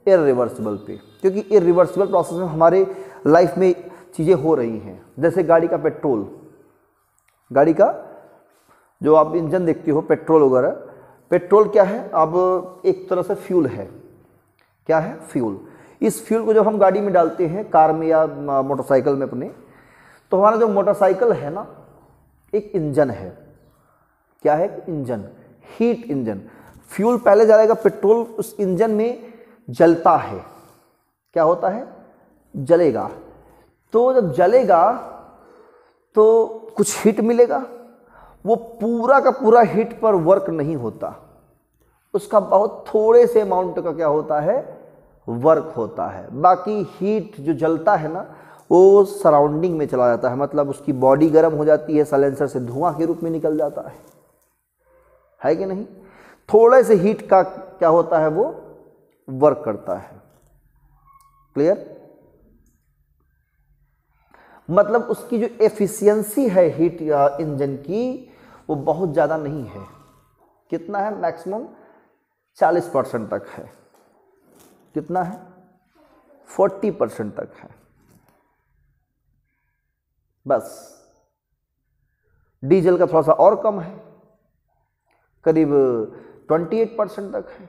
इररिवर्सिबल पे, क्योंकि इररिवर्सिबल प्रोसेस में हमारे लाइफ में चीज़ें हो रही हैं। जैसे गाड़ी का पेट्रोल, गाड़ी का जो आप इंजन देखते हो, पेट्रोल वगैरह, पेट्रोल क्या है, अब एक तरह से फ्यूल है। क्या है, फ्यूल। इस फ्यूल को जब हम गाड़ी में डालते हैं, कार में या मोटरसाइकिल में अपने, तो हमारा जो मोटरसाइकिल है ना, एक इंजन है। क्या है, इंजन, हीट इंजन। फ्यूल पहले जाएगा, पेट्रोल उस इंजन में जलता है। क्या होता है, जलेगा। तो जब जलेगा तो कुछ हीट मिलेगा, वो पूरा का पूरा हीट पर वर्क नहीं होता, उसका बहुत थोड़े से अमाउंट का क्या होता है, वर्क होता है। बाकी हीट जो जलता है ना, वो सराउंडिंग में चला जाता है, मतलब उसकी बॉडी गर्म हो जाती है, साइलेंसर से धुआं के रूप में निकल जाता है कि नहीं। थोड़े से हीट का क्या होता है, वो वर्क करता है। क्लियर। मतलब उसकी जो एफिशिएंसी है हीट इंजन की, वो बहुत ज़्यादा नहीं है। कितना है, मैक्सिमम 40% तक है। कितना है, 40% तक है बस। डीजल का थोड़ा सा और कम है, करीब 28% तक है।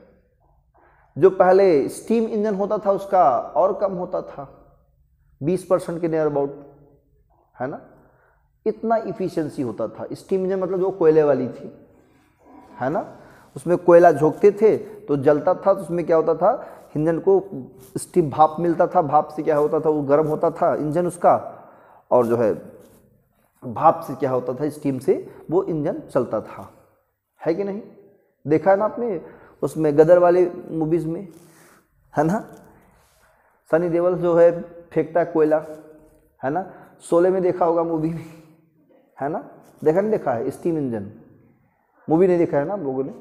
जो पहले स्टीम इंजन होता था उसका और कम होता था, 20% के नियर अबाउट, है ना। इतना इफिशिएंसी होता था। स्टीम इंजन मतलब जो कोयले वाली थी, है ना, उसमें कोयला झोंकते थे तो जलता था, तो उसमें क्या होता था, इंजन को स्टीम भाप मिलता था, भाप से क्या होता था, वो गर्म होता था इंजन उसका, और जो है भाप से क्या होता था, स्टीम से वो इंजन चलता था, है कि नहीं? देखा है ना आपने उसमें गदर वाले मूवीज़ में, है ना, सनी देओल जो है फेंकता है कोयला, है ना, शोले में देखा होगा मूवी में, है ना, देखा नहीं देखा है स्टीम इंजन? मूवी नहीं देखा है ना आप लोगों ने?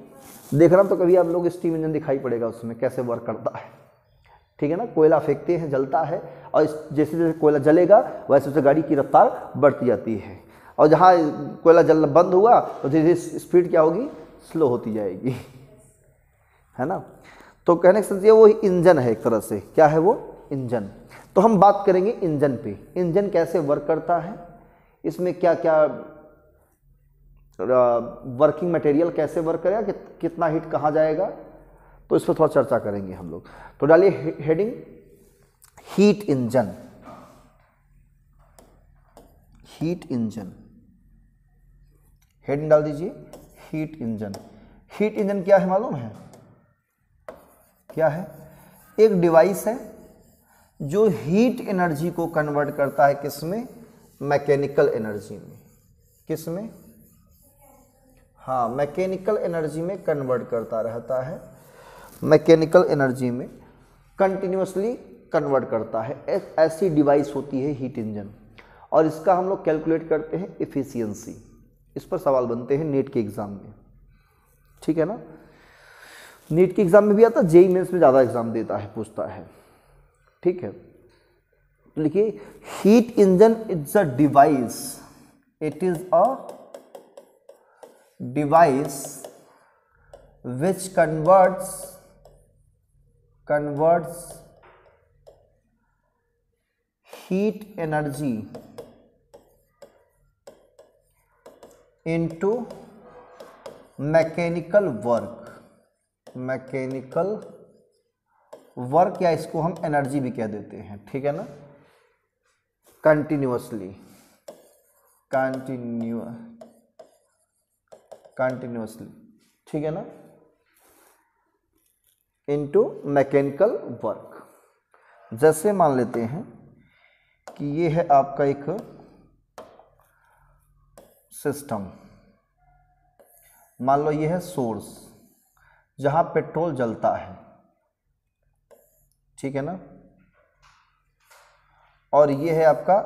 देखना तो कभी आप लोग स्टीम इंजन दिखाई पड़ेगा उसमें कैसे वर्क करता है, ठीक है ना। कोयला फेंकते हैं, जलता है, और जैसे जैसे कोयला जलेगा वैसे वैसे गाड़ी की रफ्तार बढ़ती जाती है, और जहाँ कोयला जलना बंद हुआ तो धीरे धीरे स्पीड क्या होगी, स्लो होती जाएगी, है ना। तो कहने का ये वो इंजन है एक तरह से, क्या है वो, इंजन। तो हम बात करेंगे इंजन पे, इंजन कैसे वर्क करता है, इसमें क्या क्या वर्किंग मटेरियल कैसे वर्क करेगा, कितना हीट कहाँ जाएगा, तो इस पर थोड़ा चर्चा करेंगे हम लोग। तो डालिए heading heat engine, heat engine, heading डाल दीजिए हीट इंजन। हीट इंजन क्या है मालूम है, क्या है? एक डिवाइस है जो हीट एनर्जी को कन्वर्ट करता है, किसमें, मैकेनिकल एनर्जी में। किसमें? हाँ, मैकेनिकल एनर्जी में कन्वर्ट करता रहता है, मैकेनिकल एनर्जी में कंटिन्यूसली कन्वर्ट करता है। एक ऐसी डिवाइस होती है हीट इंजन, और इसका हम लोग कैलकुलेट करते हैं एफिशिएंसी। इस पर सवाल बनते हैं नीट के एग्ज़ाम में, ठीक है ना। नीट के एग्ज़ाम में भी आता, जेईई मेंस में ज़्यादा एग्ज़ाम देता है, पूछता है, ठीक है। तो लिखिए heat engine it's a device, it is a device which converts heat energy into mechanical work, या इसको हम एनर्जी भी कह देते हैं, ठीक है ना। कंटिन्यूअसली ठीक है ना, इनटू मैकेनिकल वर्क। जैसे मान लेते हैं कि ये है आपका एक सिस्टम, मान लो ये है सोर्स जहां पेट्रोल जलता है, ठीक है ना, और ये है आपका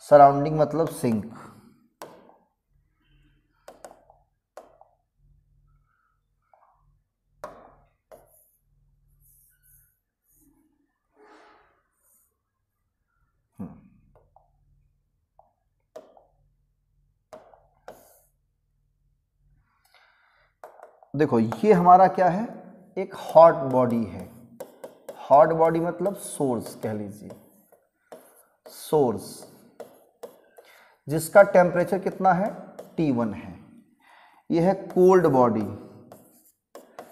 सराउंडिंग मतलब सिंक। देखो ये हमारा क्या है, एक हॉट बॉडी है। हॉट बॉडी मतलब सोर्स कह लीजिए, सोर्स जिसका टेम्परेचर कितना है, T1 है। यह है कोल्ड बॉडी,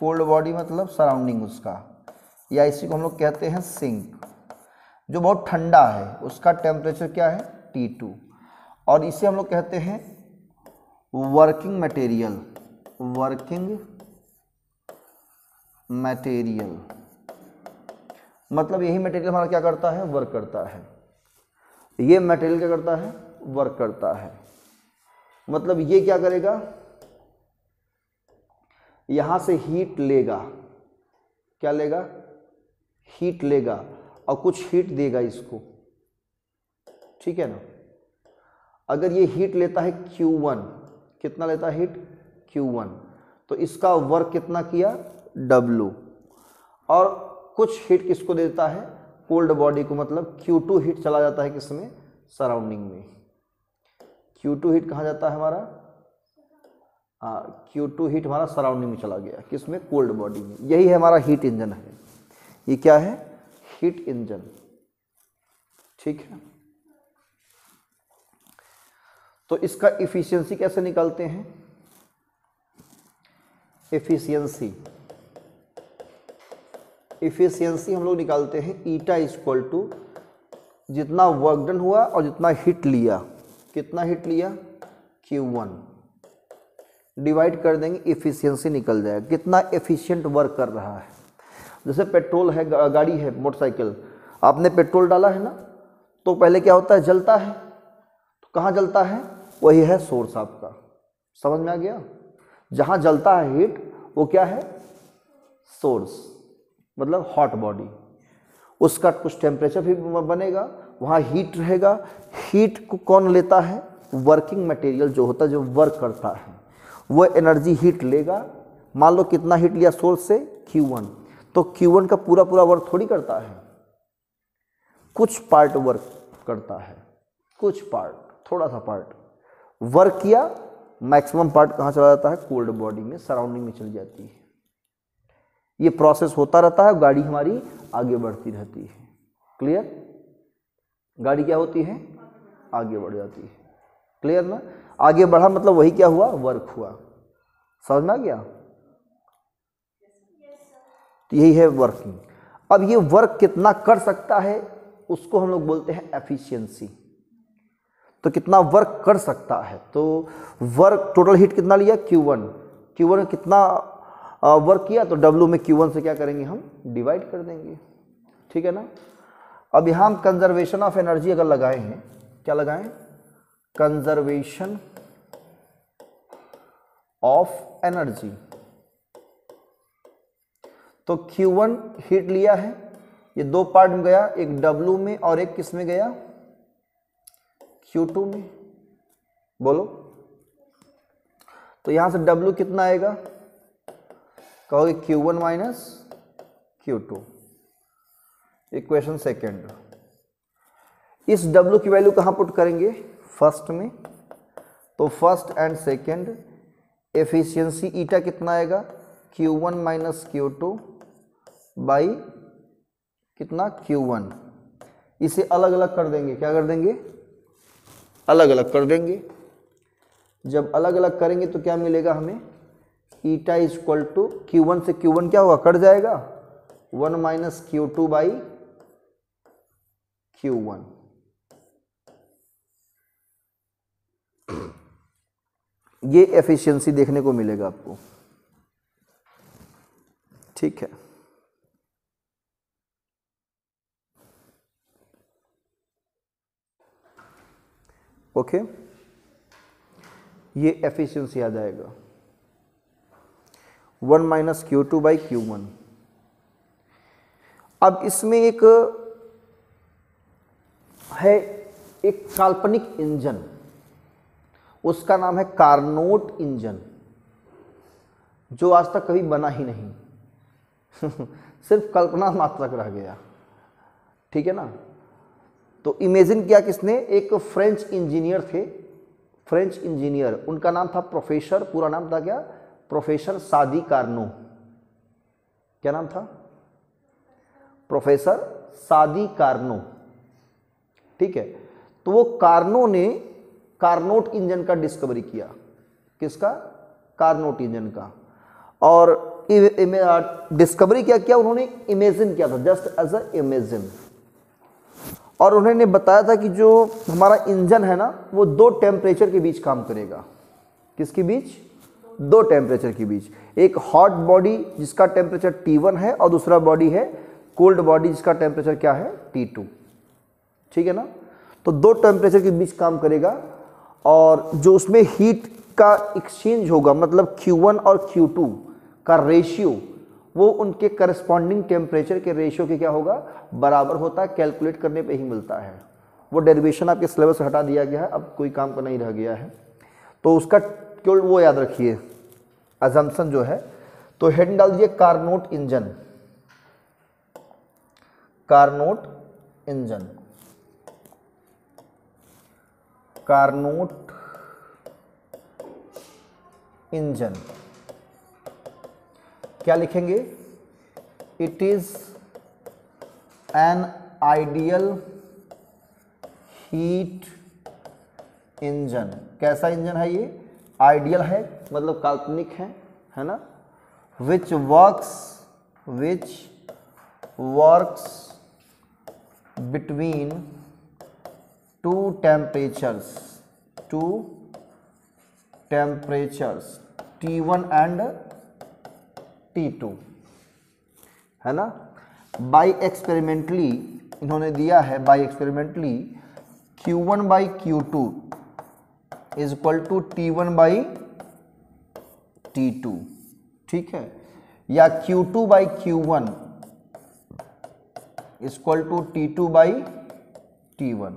कोल्ड बॉडी मतलब सराउंडिंग उसका, या इसी को हम लोग कहते हैं सिंक। जो बहुत ठंडा है उसका टेम्परेचर क्या है, T2, और इसे हम लोग कहते हैं वर्किंग मटेरियल, मतलब यही मटेरियल हमारा क्या करता है, वर्क करता है। ये मटेरियल क्या करता है, वर्क करता है। मतलब ये क्या करेगा, यहां से हीट लेगा, क्या लेगा, हीट लेगा, और कुछ हीट देगा इसको, ठीक है ना। अगर ये हीट लेता है Q1, कितना लेता है हीट, Q1, तो इसका वर्क कितना किया, W, और कुछ हीट किसको देता है, कोल्ड बॉडी को, मतलब Q2 हीट चला जाता है किसमें, सराउंडिंग में। Q2 हीट कहाँ जाता है हमारा, Q2 हीट हमारा सराउंडिंग में चला गया, किसमें, कोल्ड बॉडी में। यही है हमारा हीट इंजन है। ये क्या है, हीट इंजन, ठीक है। तो इसका इफिशियंसी कैसे निकालते हैं, इफिशियंसी हम लोग निकालते हैं ईटा इक्वल टू जितना वर्क डन हुआ और जितना हीट लिया, कितना हीट लिया, Q1, डिवाइड कर देंगे, इफिशियंसी निकल जाएगा, कितना एफिशिएंट वर्क कर रहा है। जैसे पेट्रोल है, गाड़ी है, मोटरसाइकिल, आपने पेट्रोल डाला है ना, तो पहले क्या होता है, जलता है, कहाँ जलता है, वही है सोर्स आपका। समझ में आ गया? जहाँ जलता है हीट वो क्या है, सोर्स, मतलब हॉट बॉडी। उसका कुछ टेम्परेचर भी बनेगा, वहाँ हीट रहेगा। हीट को कौन लेता है, वर्किंग मटेरियल जो होता है, जो वर्क करता है, वो एनर्जी हीट लेगा। मान लो कितना हीट लिया सोर्स से, Q1, तो Q1 का पूरा पूरा वर्क थोड़ी करता है, कुछ पार्ट वर्क करता है, कुछ पार्ट, थोड़ा सा पार्ट वर्क किया। मैक्सिमम पार्ट कहाँ चला जाता है, कोल्ड बॉडी में, सराउंडिंग में चली जाती है। ये प्रोसेस होता रहता है, गाड़ी हमारी आगे बढ़ती रहती है। क्लियर? गाड़ी क्या होती है, आगे बढ़ जाती है। क्लियर ना? आगे बढ़ा मतलब वही क्या हुआ, वर्क हुआ। समझ में आ गया? तो यही है वर्किंग। अब ये वर्क कितना कर सकता है उसको हम लोग बोलते हैं एफिशिएंसी। तो कितना वर्क कर सकता है, तो वर्क टोटल हीट कितना लिया, Q1, Q1 कितना वर्क किया, तो W में Q1 से क्या करेंगे, हम डिवाइड कर देंगे। ठीक है ना? अब यहाँ हम कंजर्वेशन ऑफ एनर्जी अगर लगाए हैं, क्या लगाएं, कंजर्वेशन ऑफ एनर्जी, तो Q1 हीट लिया है, ये दो पार्ट में गया, एक W में और एक किस में गया, Q2 में। बोलो, तो यहां से W कितना आएगा, कहोगे Q1 minus Q2। Equation second, इस W की वैल्यू कहां पुट करेंगे, फर्स्ट में। तो फर्स्ट एंड सेकेंड एफिशिएंसी ईटा कितना आएगा, Q1 माइनस Q2 बाई कितना, Q1। इसे अलग अलग कर देंगे, क्या कर देंगे, अलग अलग कर देंगे। जब अलग अलग करेंगे तो क्या मिलेगा हमें, eta is equal to Q1 से Q1 क्या होगा, कट जाएगा, 1 माइनस Q2 बाई Q1। ये एफिशिएंसी देखने को मिलेगा आपको। ठीक है, ओके, ये एफिशिएंसी आ जाएगा 1 माइनस Q2 बाई Q1। अब इसमें एक है, एक काल्पनिक इंजन, उसका नाम है कार्नोट इंजन, जो आज तक कभी बना ही नहीं सिर्फ कल्पना मात्र तक रह गया। ठीक है ना? तो इमेजिन किया किसने, एक फ्रेंच इंजीनियर थे, फ्रेंच इंजीनियर, उनका नाम था प्रोफेसर, पूरा नाम था क्या, प्रोफेसर सादी कार्नो। क्या नाम था, प्रोफेसर सादी कार्नो। ठीक है, तो वो कार्नो ने कार्नोट इंजन का डिस्कवरी किया। किसका, कार्नोट इंजन का। और डिस्कवरी क्या किया उन्होंने, इमेजिन किया था, जस्ट एज अ इमेजिन। और उन्होंने बताया था कि जो हमारा इंजन है ना, वो दो टेम्परेचर के बीच काम करेगा। किसके बीच, दो टेम्परेचर के बीच। एक हॉट बॉडी जिसका टेम्परेचर T1 है, और दूसरा बॉडी है कोल्ड बॉडी जिसका टेम्परेचर क्या है, T2। ठीक है ना? तो दो टेम्परेचर के बीच काम करेगा, और जो उसमें हीट का एक्सचेंज होगा, मतलब Q1 और Q2 का रेशियो, वो उनके करस्पॉन्डिंग टेम्परेचर के रेशियो के क्या होगा, बराबर होता है। कैलकुलेट करने पे ही मिलता है। वो डेरिवेशन आपके सिलेबस से हटा दिया गया है, अब कोई काम का नहीं रह गया है, तो उसका केवल वो याद रखिए, अजम्पशन जो है। तो हेड डाल दीजिए Carnot engine, Carnot engine, Carnot engine. क्या लिखेंगे, it is an ideal heat engine. कैसा इंजन है ये, आइडियल है मतलब काल्पनिक है ना। Which works between two temperatures T1 and T2, है ना। बाई एक्सपेरिमेंटली इन्होंने दिया है, by experimentally Q1 by Q2 is equal to T1 by T2, ठीक है, या Q2 by Q1 is equal to T2 by T1।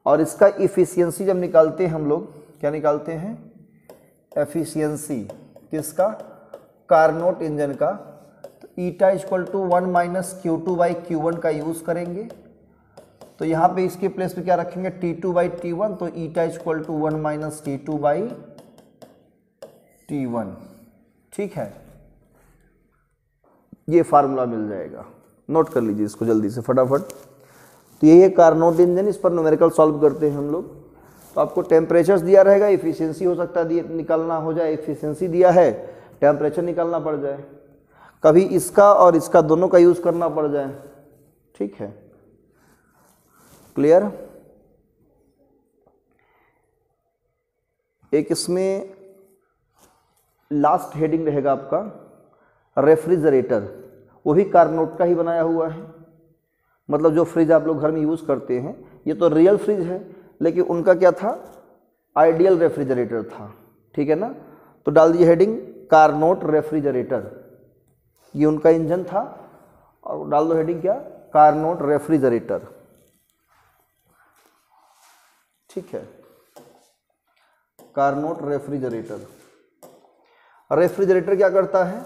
और इसका इफिशियंसी जब निकालते हैं हम लोग, क्या निकालते हैं, एफिशिएंसी किसका, कार्नोट इंजन का, तो eta equal to 1 minus Q2 by Q1 का यूज़ करेंगे। तो यहाँ पे इसके प्लेस पे क्या रखेंगे, T2 बाई T1, तो eta equal to 1 minus T2 by T1, ठीक है, ये फार्मूला मिल जाएगा, नोट कर लीजिए इसको जल्दी से फटाफट। तो यही है कार्नोट इंजन, इस पर न्यूमेरिकल सॉल्व करते हैं हम लोग। तो आपको टेम्परेचर्स दिया रहेगा, इफिशियंसी हो सकता है निकालना हो जाए, इफिशियंसी दिया है, टेम्परेचर निकालना पड़ जाए, कभी इसका और इसका दोनों का यूज़ करना पड़ जाए, ठीक है, क्लियर। एक इसमें लास्ट हेडिंग रहेगा आपका रेफ्रिजरेटर, वो भी कार्नोट का ही बनाया हुआ है, मतलब जो फ्रिज आप लोग घर में यूज़ करते हैं, ये तो रियल फ्रिज है लेकिन उनका क्या था, आइडियल रेफ्रिजरेटर था, ठीक है ना। तो डाल दिए हेडिंग कार्नोट रेफ्रिजरेटर, ये उनका इंजन था, और डाल दो हेडिंग क्या, कार्नोट रेफ्रिजरेटर, ठीक है, कार्नोट रेफ्रिजरेटर। रेफ्रिजरेटर क्या करता है,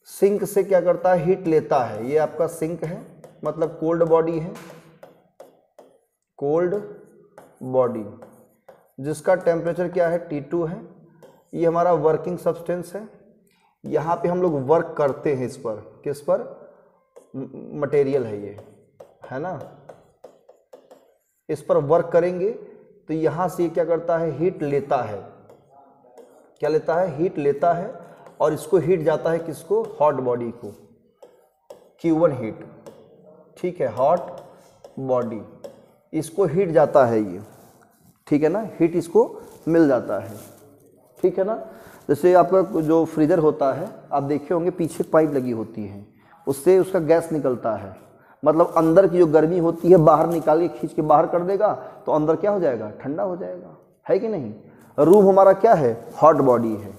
सिंक से क्या करता है, हीट लेता है, ये आपका सिंक है, मतलब कोल्ड बॉडी है, कोल्ड बॉडी जिसका टेम्परेचर क्या है, T2 है, ये हमारा वर्किंग सब्सटेंस है, यहाँ पे हम लोग वर्क करते हैं इस पर, किस पर, मटेरियल है ये, है ना, इस पर वर्क करेंगे, तो यहाँ से क्या करता है, हीट लेता है, क्या लेता है, हीट लेता है, और इसको हीट जाता है किसको, हॉट बॉडी को, Q1 हीट, ठीक है, हॉट बॉडी, इसको हीट जाता है ये, ठीक है ना, हीट इसको मिल जाता है, ठीक है ना। जैसे आपका जो फ्रीजर होता है, आप देखे होंगे पीछे पाइप लगी होती है, उससे उसका गैस निकलता है, मतलब अंदर की जो गर्मी होती है बाहर निकाल के खींच के बाहर कर देगा, तो अंदर क्या हो जाएगा, ठंडा हो जाएगा, है कि नहीं। रूम हमारा क्या है, हॉट बॉडी है,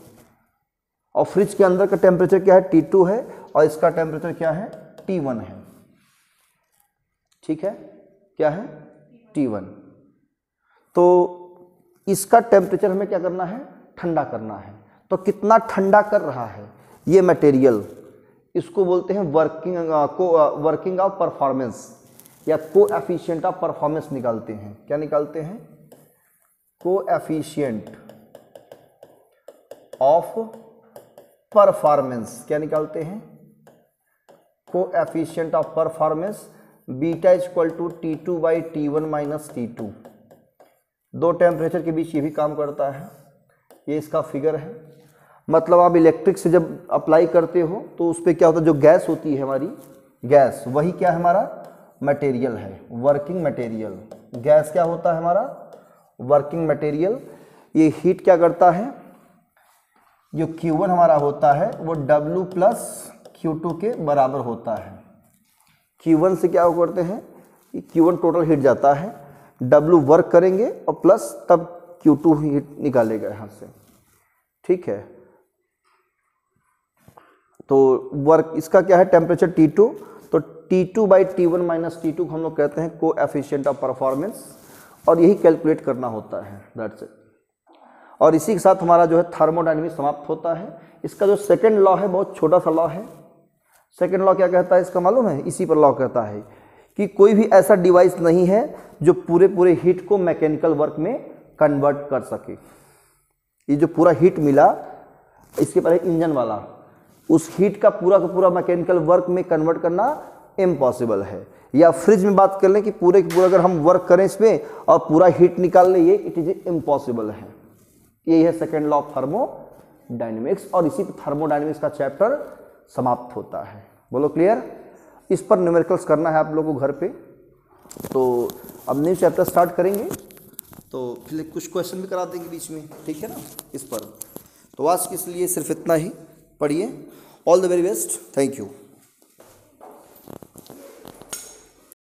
और फ्रिज के अंदर का टेम्परेचर क्या है, T2 है, और इसका टेम्परेचर क्या है, T1 है, ठीक है, क्या है, T1। तो इसका टेम्परेचर हमें क्या करना है, ठंडा करना है। तो कितना ठंडा कर रहा है ये मटेरियल, इसको बोलते हैं वर्किंग ऑफ परफॉर्मेंस, या कोएफिशिएंट ऑफ परफॉर्मेंस निकालते हैं, क्या निकालते हैं, कोएफिशिएंट ऑफ परफॉर्मेंस, क्या निकालते हैं, coefficient of performance, beta equal to T2 by T1 minus T2। दो टेम्परेचर के बीच ये भी काम करता है, ये इसका फिगर है। मतलब आप इलेक्ट्रिक से जब अप्लाई करते हो तो उस पर क्या होता है, जो गैस होती है हमारी, गैस वही क्या है, हमारा मटेरियल है, वर्किंग मटेरियल। गैस क्या होता है हमारा, वर्किंग मटेरियल। ये हीट क्या करता है, जो Q1 हमारा होता है वो W प्लस Q2 के बराबर होता है। Q1 से क्या करते हैं, Q1 टोटल हीट जाता है, W वर्क करेंगे और प्लस तब Q2 हीट निकालेगा यहाँ से, ठीक है। तो वर्क इसका क्या है, टेम्परेचर T2, तो T2 by T1 minus T2 को हम लोग कहते हैं कोएफिशिएंट ऑफ परफॉर्मेंस, और यही कैलकुलेट करना होता है, दैट्स इट। और इसी के साथ हमारा जो है थर्मोडायनेमिक्स समाप्त होता है। इसका जो सेकंड लॉ है बहुत छोटा सा लॉ है। सेकंड लॉ क्या कहता है इसका मालूम है, इसी पर लॉ कहता है कि कोई भी ऐसा डिवाइस नहीं है जो पूरे हीट को मैकेनिकल वर्क में कन्वर्ट कर सके। ये जो पूरा हीट मिला, इसके पहले इंजन वाला, उस हीट का पूरा मैकेनिकल वर्क में कन्वर्ट करना इम्पॉसिबल है। या फ्रिज में बात कर लें कि पूरे अगर हम वर्क करें इसमें और पूरा हीट निकाल लें, ये इट इज इम्पॉसिबल है। यही है सेकेंड लॉ ऑफ थर्मोडायनेमिक्स, और इसी थर्मोडायनेमिक्स का चैप्टर समाप्त होता है। बोलो क्लियर। इस पर न्यूमेरिकल्स करना है आप लोगों को घर पे। तो अब न्यू चैप्टर स्टार्ट करेंगे, तो फिर कुछ क्वेश्चन भी करा देंगे बीच में, ठीक है ना इस पर। तो आज के लिए सिर्फ इतना ही पढ़िए। All the very best, thank you.